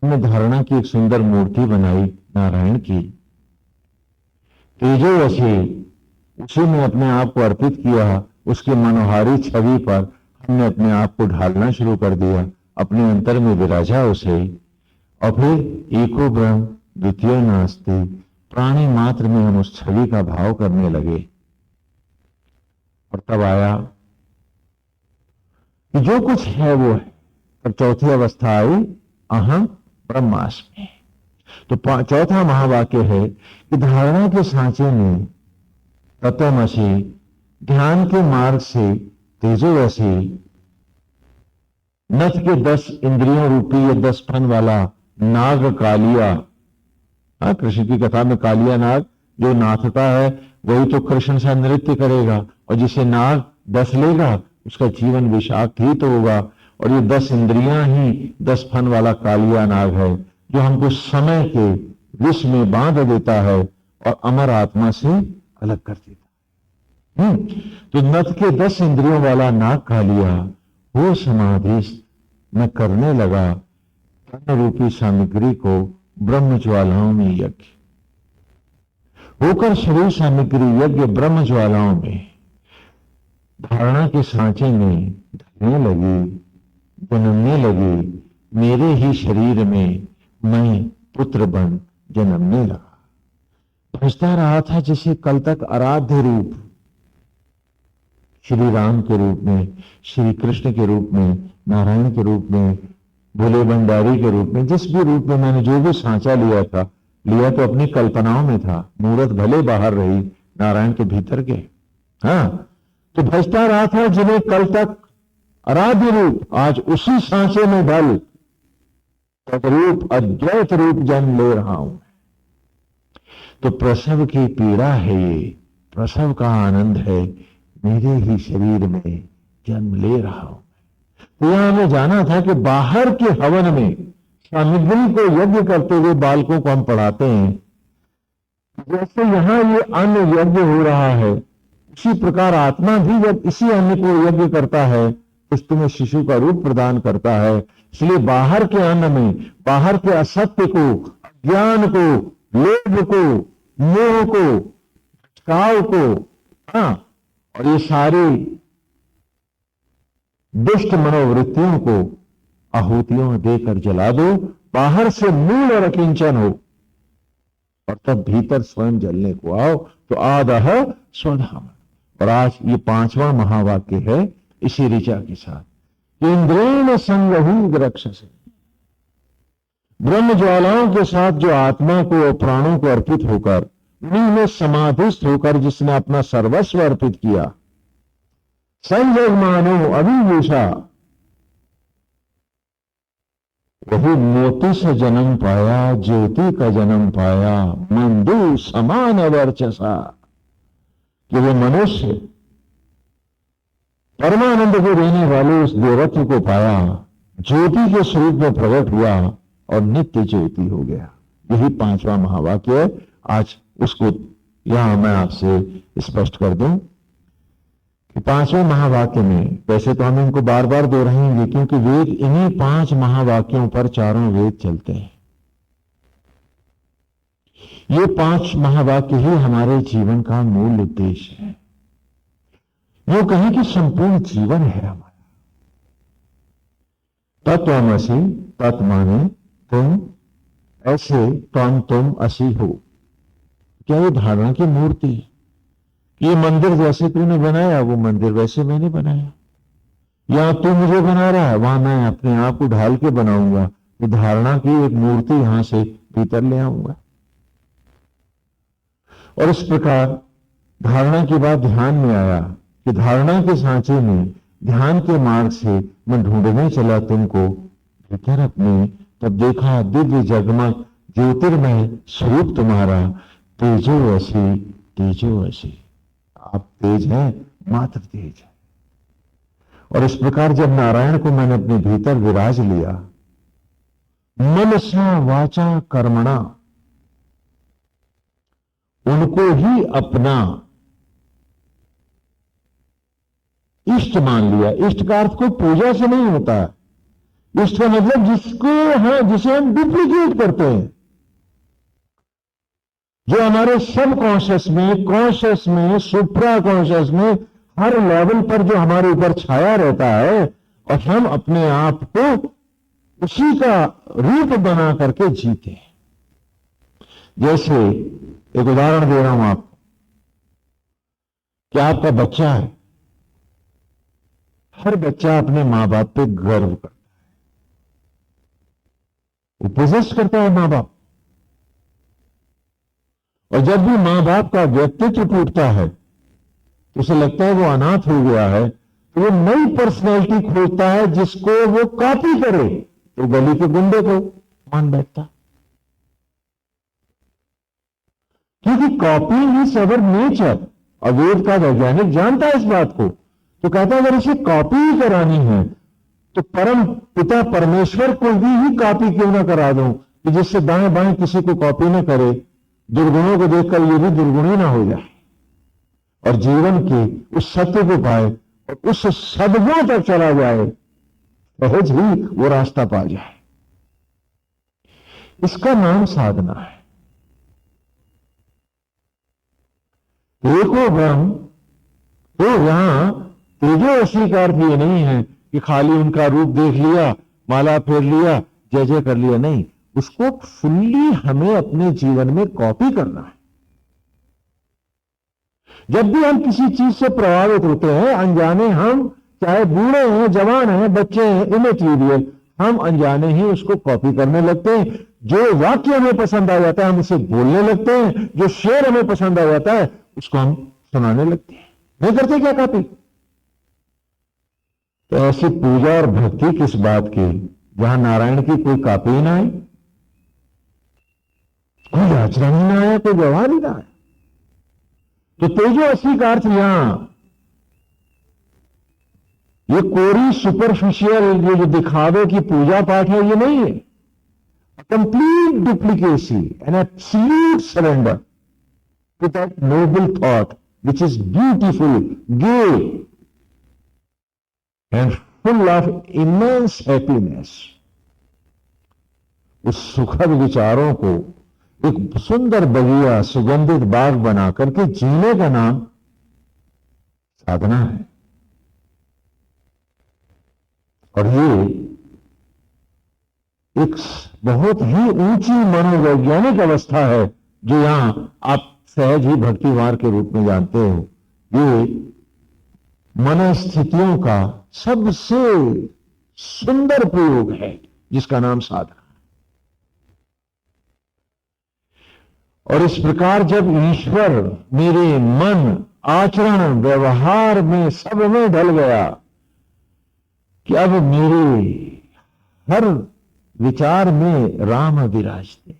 हमने धारणा की एक सुंदर मूर्ति बनाई नारायण की। तेजोवसि, उसी में अपने आप को अर्पित किया, उसके मनोहारी छवि पर हमने अपने आप को ढालना शुरू कर दिया, अपने अंतर में विराजा उसे। और फिर एको ब्रह्म द्वितीय नास्ति, प्राणी मात्र में हम उस छवि का भाव करने लगे। और तब आया कि जो कुछ है वो है। और चौथी अवस्था आई अहम ब्रह्मास्मि। तो चौथा महावाक्य है कि धारणा के सांचे में तत्त्वमसि, ध्यान के मार्ग से तेजोवसि, नथ के 10 इंद्रियों रूपी ये 10 फन वाला नाग कालिया। कृष्ण की कथा में कालिया नाग जो नाथता है वही तो कृष्ण सा नृत्य करेगा, और जिसे नाग डस लेगा उसका जीवन विषाक्त ही तो होगा। और ये 10 इंद्रियां ही 10 फन वाला कालिया नाग है जो हमको समय के विष में बांध देता है और अमर आत्मा से अलग कर देता है। तो नथ के 10 इंद्रियों वाला नाग कालिया वो समाधि में करने लगा तन रूपी सामग्री को ब्रह्म ज्वालाओं में यज्ञ होकर, शरीर सामग्री यज्ञ ब्रह्म ज्वालाओं में धारणा के सांचे में ढलने लगी, जन्मने लगी। मेरे ही शरीर में मैं पुत्र बन जन्मने लगा। भजता रहा था जिसे कल तक आराध्य रूप श्री राम के रूप में, श्री कृष्ण के रूप में, नारायण के रूप में, भोले भंडारी के रूप में, जिस भी रूप में मैंने जो भी सांचा लिया था, लिया तो अपनी कल्पनाओं में था। मूर्त भले बाहर रही, नारायण के भीतर के। हाँ, तो भजता रहा था जिन्हें कल तक आराध्य रूप, आज उसी सांचे में ढल तद्रूप अद्वैत रूप जन्म ले रहा हूं। तो प्रसव की पीड़ा है ये, प्रसव का आनंद है, मेरे ही शरीर में जन्म ले रहा हूं। तो यहां हमें जाना था कि बाहर के हवन में सामग्री को यज्ञ करते हुए बालकों को हम पढ़ाते हैं, जैसे यहां ये अन्न यज्ञ हो रहा है, उसी प्रकार आत्मा भी जब इसी अन्न को यज्ञ करता है तो तुम्हें शिशु का रूप प्रदान करता है। इसलिए बाहर के अन्न में, बाहर के असत्य को, ज्ञान को, लोभ को, मोह को, काव को, हाँ, और ये सारी दुष्ट मनोवृत्तियों को आहुतियों देकर जला दो, बाहर से मूल और अकिंचन हो, और तब भीतर स्वयं जलने को आओ। तो आदह स्वधाम। और आज ये 5वां महावाक्य है इसी ऋचा के साथ। इंद्रेण संगहु रक्षसे, ब्रह्म ज्वालाओं के साथ जो आत्मा को और प्राणों को अर्पित होकर, उन्हीं में समाधिस्थ होकर जिसने अपना सर्वस्व अर्पित किया, संजग मानो अभिभूषा, वही मोती से जन्म पाया, ज्योति का जन्म पाया, मंदु समान वर्चसा, कि वो मनुष्य परमानंद को देने वाले उस देवत्व को पाया, ज्योति के स्वरूप में प्रकट हुआ और नित्य ज्योति हो गया। यही 5वां महावाक्य है। आज उसको यहां मैं आपसे स्पष्ट कर दूं कि 5वें महावाक्य में, वैसे तो हम इनको बार बार दोहराएंगे क्योंकि वेद इन्हीं 5 महावाक्यों पर चारों वेद चलते हैं। ये 5 महावाक्य ही हमारे जीवन का मूल उद्देश्य है। वो कहें कि संपूर्ण जीवन है हमारा। तत्वमसि, तत् माने तुम, ऐसे तुम असी हो। क्या ये धारणा की मूर्ति? ये मंदिर जैसे तूने बनाया, वो मंदिर वैसे मैंने बनाया। या तू मुझे बना रहा है, वहां मैं अपने आप को ढाल के बनाऊंगा। ये धारणा की एक मूर्ति यहां से भीतर ले आऊंगा। और इस प्रकार धारणा की बात ध्यान में आया कि धारणा के सांचे में, ध्यान के मार्ग से मैं ढूंढने चला तुमको भीतर अपने, तब देखा दिव्य जगमग ज्योतिर्मय स्वरूप तुम्हारा, तेजो ऐसी, तेजो ऐसी। आप तेज हैं, मात्र तेज है। और इस प्रकार जब नारायण को मैंने अपने भीतर विराज लिया, मनसा वाचा कर्मणा, उनको ही अपना इष्ट मान लिया। इष्ट का अर्थ को पूजा से नहीं होता। इष्ट का मतलब जिसे हम डुप्लीकेट करते हैं, जो हमारे सब कॉन्शियस में, कॉन्शियस में, सुप्रा कॉन्शियस में, हर लेवल पर जो हमारे ऊपर छाया रहता है, और हम अपने आप को उसी का रूप बना करके जीते हैं। जैसे एक उदाहरण दे रहा हूं आपको कि आपका बच्चा है, हर बच्चा अपने मां बाप पे गर्व करता है, वो पोजेस करता है मां बाप। और जब भी मां बाप का व्यक्तित्व टूटता है तो उसे लगता है वो अनाथ हो गया है, तो वो नई पर्सनैलिटी खोजता है जिसको वो कॉपी करे, तो गली के गुंडे को मान बैठता। क्योंकि कॉपी इज अवर नेचर, और वेद का वैज्ञानिक जानता है इस बात को। तो कहता है अगर इसे कॉपी ही करानी है तो परम पिता परमेश्वर को ही कॉपी क्यों ना करा दूं, कि जिससे दाएं बाएं किसी को कॉपी ना करे, दुर्गुणों को देखकर ये भी दुर्गुणी ना हो जाए, और जीवन के उस सत्य को पाए और उस सदगुण तक चला जाए, सहज ही वो रास्ता पा जाए। इसका नाम साधना है। एको ब्रह्म, तो यहां तेजो असी का अर्थ ये नहीं है कि खाली उनका रूप देख लिया, माला फेर लिया, जय जय कर लिया, नहीं, उसको फुल्ली हमें अपने जीवन में कॉपी करना है। जब भी हम किसी चीज से प्रभावित होते हैं अनजाने, हम चाहे बूढ़े हैं, जवान हैं, बच्चे हैं, इमेटीरियल, हम अनजाने ही उसको कॉपी करने लगते हैं। जो वाक्य हमें पसंद आ जाता है हम उसे बोलने लगते हैं, जो शेर हमें पसंद आ जाता है उसको हम सुनाने लगते हैं। नहीं करते क्या कॉपी? तो ऐसी पूजा और भक्ति किस बात की जहां नारायण की कोई कॉपी ही ना आई, कोई आचरण ही ना आया, कोई व्यवहार ही ना आया। तो तेजो असली का अर्थ यहां ये कोरी सुपरफिशियल ये जो दिखावे की पूजा पाठ है ये नहीं है। Complete duplicacy and absolute surrender to that noble thought which is beautiful, gay and full of immense happiness. उस सुखद विचारों को एक सुंदर बगिया, सुगंधित बाग बना करके जीने का नाम साधना है। और ये एक बहुत ही ऊंची मनोवैज्ञानिक अवस्था है जो यहां आप सहज ही भक्तिवार के रूप में जानते हो। ये मनस्थितियों का सबसे सुंदर प्रयोग है जिसका नाम साधना। और इस प्रकार जब ईश्वर मेरे मन, आचरण, व्यवहार में, सब में ढल गया कि अब मेरे हर विचार में राम विराजते।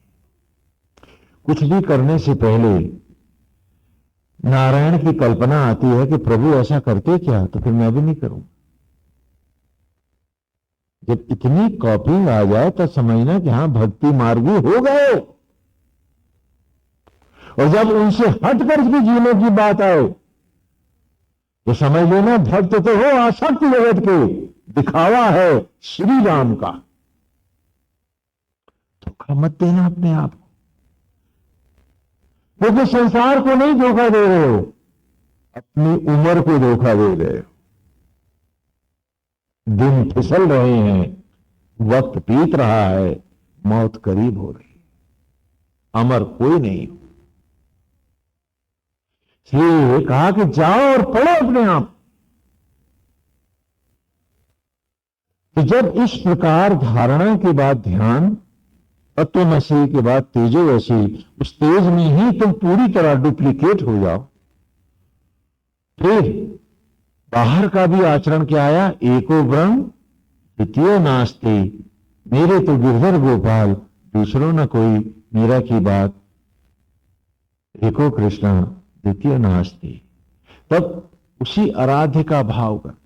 कुछ भी करने से पहले नारायण की कल्पना आती है कि प्रभु ऐसा करते क्या, तो फिर मैं भी नहीं करूं। जब इतनी कॉपिंग आ जाए तो समझना कि हां भक्ति मार्गी हो गए। और जब उनसे हटकर भी जीने की बात आए तो समझ लेना भक्त तो हो आसक्त जगत के, दिखावा है श्री राम का। धोखा मत देना अपने आप को, क्योंकि संसार को नहीं धोखा दे रहे हो, अपनी उम्र को धोखा दे रहे हो। दिन फिसल रहे हैं, वक्त बीत रहा है, मौत करीब हो रही है, अमर कोई नहीं हो। इसलिए कहा कि जाओ और पढ़ो अपने आप। तो जब इस प्रकार धारणा के बाद ध्यान, तत्वमसि के बाद तेजोमसि, उस तेज में ही तुम पूरी तरह डुप्लीकेट हो जाओ, फिर बाहर का भी आचरण क्या आया? एको ब्रह्म द्वितीय नास्ति, मेरे तो गिरधर गोपाल, दूसरों न कोई, मेरा की बात, एको कृष्णा द्वितीय नास्ति। तब उसी आराध्य का भाव करके,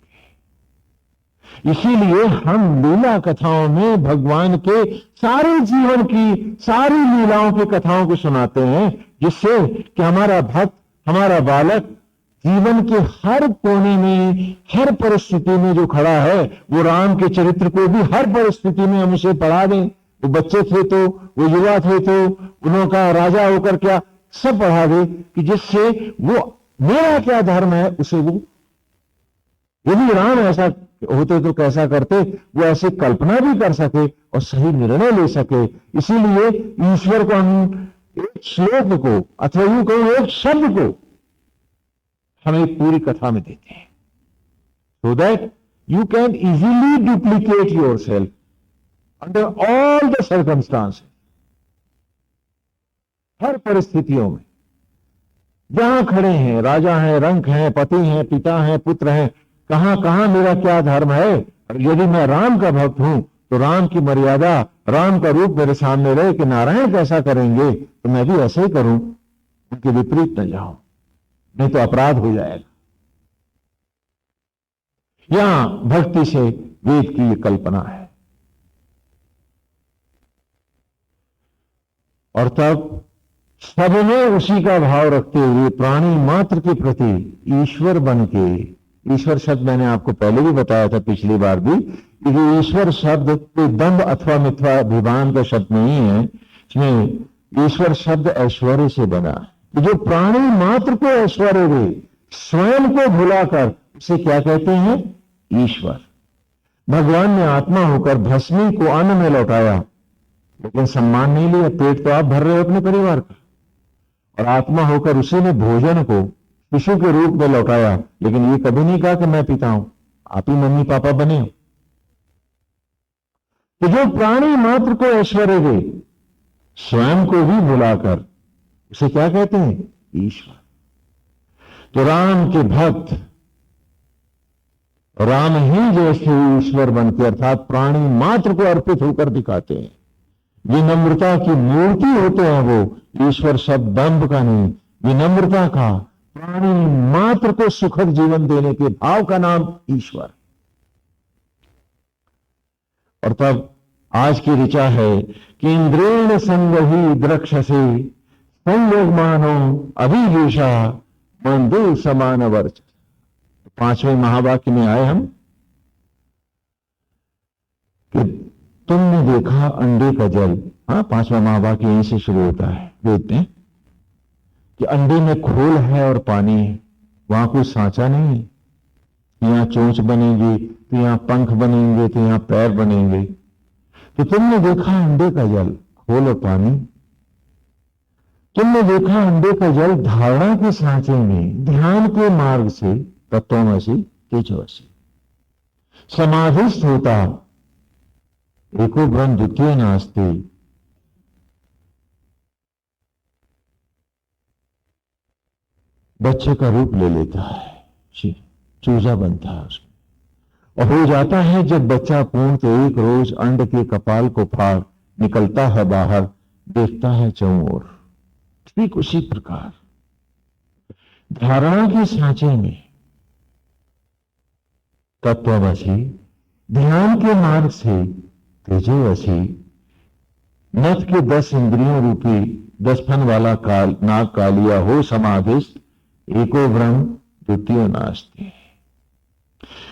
इसीलिए हम लीला कथाओं में भगवान के सारे जीवन की सारी लीलाओं की कथाओं को सुनाते हैं, जिससे कि हमारा भक्त, हमारा बालक जीवन के हर कोने में, हर परिस्थिति में जो खड़ा है, वो राम के चरित्र को भी हर परिस्थिति में हम उसे पढ़ा दें। वो बच्चे थे तो, वो युवा थे तो, उनका राजा होकर क्या, सब पढ़ा दे, कि जिससे वो मेरा क्या धर्म है उसे वो, यदि राम ऐसा होते तो कैसा करते, वो ऐसी कल्पना भी कर सके और सही निर्णय ले सके। इसीलिए ईश्वर को हम एक श्लोक को, अथवा यूं कहूं एक शब्द को हमें पूरी कथा में देते हैं, so that you can easily duplicate yourself under all the circumstances। हर परिस्थितियों में जहां खड़े हैं, राजा हैं, रंक हैं, पति हैं, पिता हैं, पुत्र हैं, कहां कहां मेरा क्या धर्म है। और यदि मैं राम का भक्त हूं तो राम की मर्यादा, राम का रूप मेरे सामने रहे कि नारायण कैसा करेंगे तो मैं भी ऐसे ही करूं, उनके विपरीत न जाऊं, नहीं तो अपराध हो जाएगा। यहां भक्ति से वेद की ये कल्पना है। और तब सब में उसी का भाव रखते हुए प्राणी मात्र के प्रति ईश्वर बन के, ईश्वर शब्द मैंने आपको पहले भी बताया था, पिछली बार भी, कि ईश्वर शब्द कोई दंभ अथवा मिथ्याभिमान का शब्द नहीं है। इसमें ईश्वर शब्द ऐश्वर्य से बना, जो प्राणी मात्र को ऐश्वर्य दे, स्वयं को भुलाकर उसे क्या कहते हैं? ईश्वर। भगवान ने आत्मा होकर भस्मी को अन्न में लौटाया, लेकिन सम्मान नहीं लिया। पेट तो आप भर रहे हो अपने परिवार का, और आत्मा होकर उसी ने भोजन को शिशु के रूप में लौटाया, लेकिन ये कभी नहीं कहा कि मैं पिता हूं, आप ही मम्मी पापा बने हो। तो जो प्राणी मात्र को ऐश्वर्य दे, स्वयं को भी बुलाकर, उसे क्या कहते हैं? ईश्वर। तो राम के भक्त राम ही जैसे ईश्वर बनते, अर्थात प्राणी मात्र को अर्पित होकर दिखाते हैं। विनम्रता की मूर्ति होते हैं वो। ईश्वर शब्द दंभ का नहीं, विनम्रता का, प्राणी मात्र को सुखद जीवन देने के भाव का नाम ईश्वर। और तब आज की ऋचा है कि इंद्रेण संगहि द्रक्षसे संयोग मानो अभिवेशा मंदे समान वर्च। पांचवें महावाक्य में आए हम कि तुमने देखा अंडे का जल। हाँ, पांचवा महावाक्य यहीं से शुरू होता है वेद में कि अंडे में खोल है और पानी है, वहां कोई सांचा नहीं है। यहां चोंच बनेगी तो यहां पंख बनेंगे, तो यहां पैर बनेंगे। तो तुमने देखा अंडे का जल, खोल और पानी। तुमने देखा अंडे का जल धारणा के सांचे में, ध्यान के मार्ग से तत्वमसि तेजोमसि समाधिस्थ होता, एको ब्रह्म द्वितीय नास्ति। बच्चे का रूप ले लेता है, चूजा बनता है उसमें, और हो जाता है जब बच्चा पूर्ण, तो एक रोज अंड के कपाल को फाड़ निकलता है बाहर, देखता है चारों ओर। ठीक उसी प्रकार धारणा के सांचे में तत्वमसि, ध्यान के मार्ग से तेजोमसि, नथ के 10 इंद्रियों रूपी 10 फन वाला काल नाग कालिया हो समाधिस्थ, एको ब्रह्म द्वितीय नास्ति।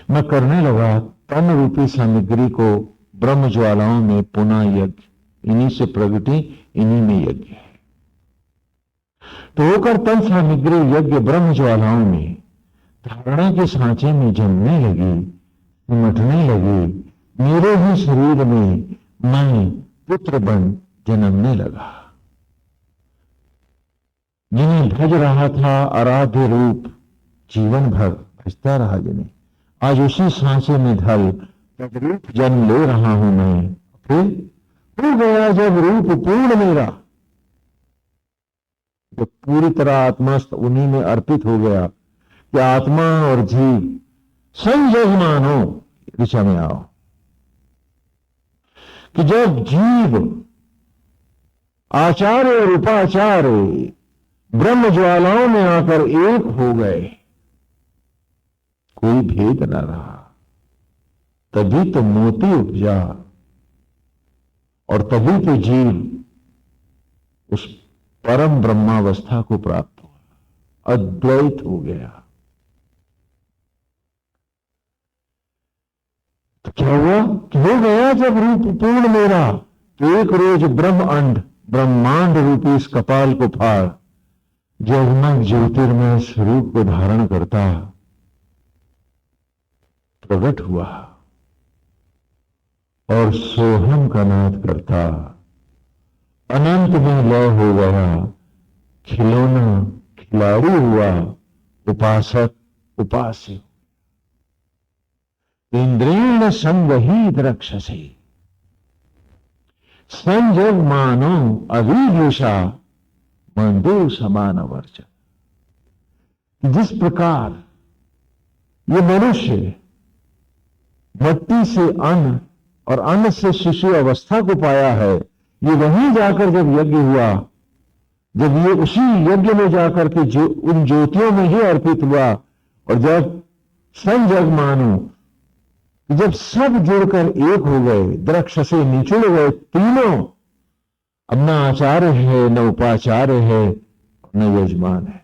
मैं करने लगा तन रूपी सामग्री को ब्रह्म ज्वालाओं में पुनः यज्ञ, इन्हीं से प्रगति, इन्हीं में यज्ञ है। तो होकर तन सामग्री यज्ञ ब्रह्म ज्वालाओं में धारणा के सांचे में जमने लगी, सिमटने लगी। मेरे ही शरीर में मैं पुत्र बन जन्मने लगा। जिन्हें भज रहा था आराध्य रूप, जीवन भर भजता रहा जिन्हें, आज उसी सांचे में ढल तद्रूप जन्म ले रहा हूं मैं। फिर हो गया जब रूप पूर्ण मेरा, जब पूरी तरह आत्मस्थ उन्हीं में अर्पित हो गया कि आत्मा और जीव संजमान हो। दिशा में आओ कि जब जीव आचार्य और उपाचार्य ब्रह्म ज्वालाओं में आकर एक हो गए, कोई भेद न रहा, तभी तो मोती उपजा, और तभी तो जीव उस परम ब्रह्मावस्था को प्राप्त हुआ, अद्वैत हो गया। तो क्या हुआ? हो गया जब रूप पूर्ण मेरा, तो एक रोज ब्रह्म अंड, ब्रह्मांड रूपी इस कपाल को फाड़, जगमग ज्योतिर्मय स्वरूप को धारण करता प्रकट हुआ, और सोहम का नाद करता अनंत में लय हो गया। खिलौना खिलाड़ी हुआ, उपासक उपास्य। इंद्रेण संगहि द्रक्षसे संजग मानो अभिभूषा मंदो समान वर्च। जिस प्रकार ये मनुष्य मिट्टी से अन्न और अन्न से शिशु अवस्था को पाया है, ये वहीं जाकर जब यज्ञ हुआ, जब ये उसी यज्ञ में जाकर के जो उन ज्योतियों में ही अर्पित हुआ, और जब संजग मानो, जब सब जुड़कर एक हो गए, वृक्ष से निचुड़ गए तीनों, अब न आचार्य है, न उपाचार्य है, न यजमान है।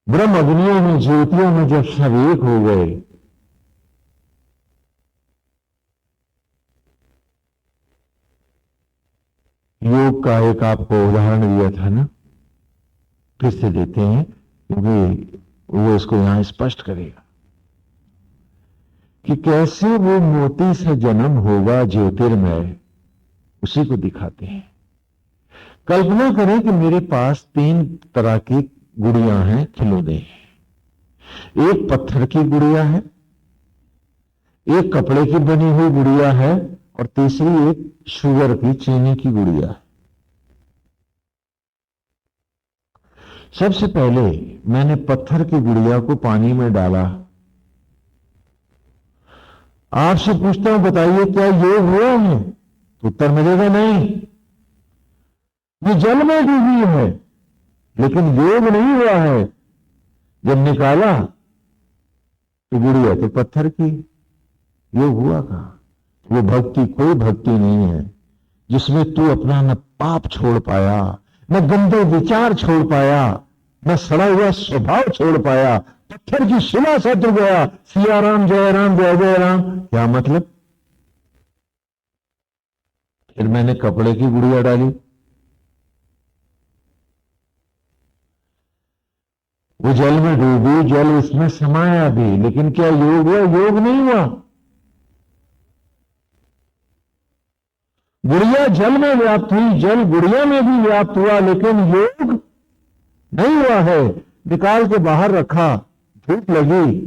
ब्रह्म अग्नियों में, ज्योतियों में जब सब एक हो गए, योग का एक आपको उदाहरण दिया था ना, फिर से देते हैं क्योंकि वो इसको यहां स्पष्ट करेगा कि कैसे वो मोती से जन्म होगा ज्योतिर्मय, उसी को दिखाते हैं। कल्पना करें कि मेरे पास 3 तरह की गुड़ियां हैं, खिलौने। एक पत्थर की गुड़िया है, एक कपड़े की बनी हुई गुड़िया है, और तीसरी एक शुगर की, चीनी की गुड़िया है। सबसे पहले मैंने पत्थर की गुड़िया को पानी में डाला। आपसे पूछता हूं, बताइए क्या योग हुआ है? तो उत्तर मिलेगा नहीं। ये जल में डूबी है, लेकिन योग नहीं हुआ है। जब निकाला तो गुड़िया तो पत्थर की, योग हुआ कहां? वो भक्ति कोई भक्ति नहीं है जिसमें तू अपना न पाप छोड़ पाया, न गंदे विचार छोड़ पाया, न सड़ा हुआ स्वभाव छोड़ पाया, पत्थर की शिला सा तू गया। सिया राम जय राम जय जय राम, क्या मतलब? फिर मैंने कपड़े की गुड़िया डाली, वो जल में डूबी, जल उसमें समाया भी, लेकिन क्या योग हुआ? योग नहीं हुआ। गुड़िया जल में व्याप्त हुई, जल गुड़िया में भी व्याप्त हुआ, लेकिन योग नहीं हुआ है। निकाल के बाहर रखा, धूप लगी,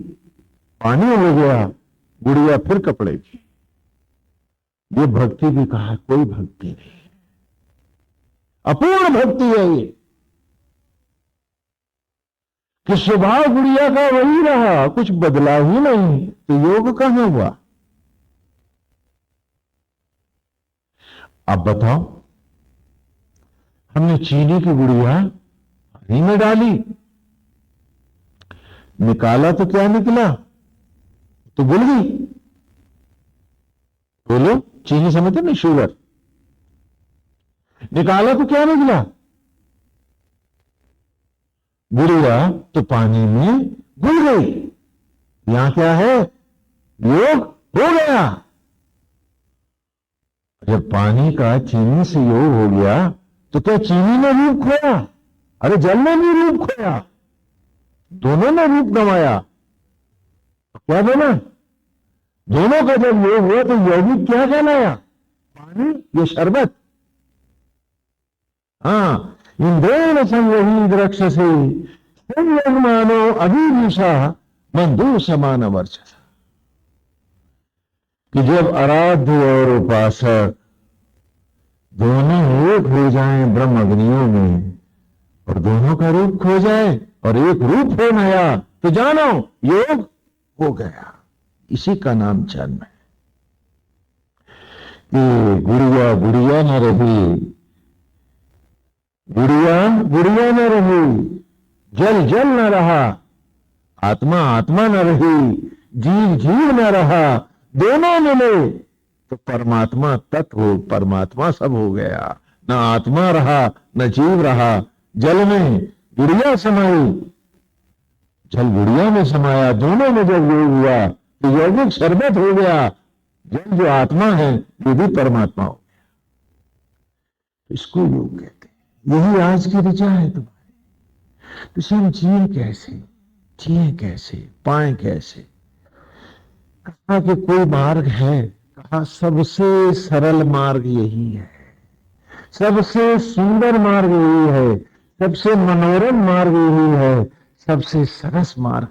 पानी हो गया, गुड़िया फिर कपड़े की। ये भक्ति भी कहा, कोई भक्ति नहीं, अपूर्ण भक्ति है ये, कि स्वभाव गुड़िया का वही रहा, कुछ बदला ही नहीं, तो योग कहां हुआ? अब बताओ, हमने चीनी की गुड़िया पानी में डाली, निकाला तो क्या निकला? तो भूल गई। बोलो, चीनी समझते ना, शुगर। निकाला तो क्या निकला? गुड़िया तो पानी में घुल गई। यहां क्या है? योग हो गया। जब पानी का चीनी से योग हो गया तो क्या चीनी ने रूप खोया? अरे जल ने भी रूप खोया, दोनों ने रूप गंवाया। क्या बना? दोनों का जब योग हुआ तो यौगिक क्या कहलाया? पानी, ये शरबत। हाँ, इंद्रेण संवही द्रक्षसे संयमानो अभिभूषा बंधु समान वर्चसा। कि जब आराध्य और उपासक दोनों एक हो जाएं ब्रह्म अग्नियों में, और दोनों का रूप खो जाए और एक रूप हो नया, तो जानो योग हो गया। इसी का नाम जन्म है। कि गुड़िया गुड़िया न रही, गुड़िया गुड़िया न रही, जल जल न रहा, आत्मा आत्मा न रही, जीव जीव न रहा, दोनों मिले तो परमात्मा तत्व, परमात्मा सब हो गया। न आत्मा रहा न जीव रहा, जल में गुड़िया समाई, जल गुड़िया में समाया, दोनों में जब योग हुआ तो यौगिक शरबत हो गया। जल जो आत्मा है ये भी परमात्मा हो गया। इसको योग कहते हैं। यही आज की ऋचा है तुम्हारी। तो सब जिए कैसे, जिए कैसे, पाए कैसे? कहा कि कोई मार्ग है, कहा सबसे सरल मार्ग यही है, सबसे सुंदर मार्ग यही है, सबसे मनोरम मार्ग यही है, सबसे सरस मार्ग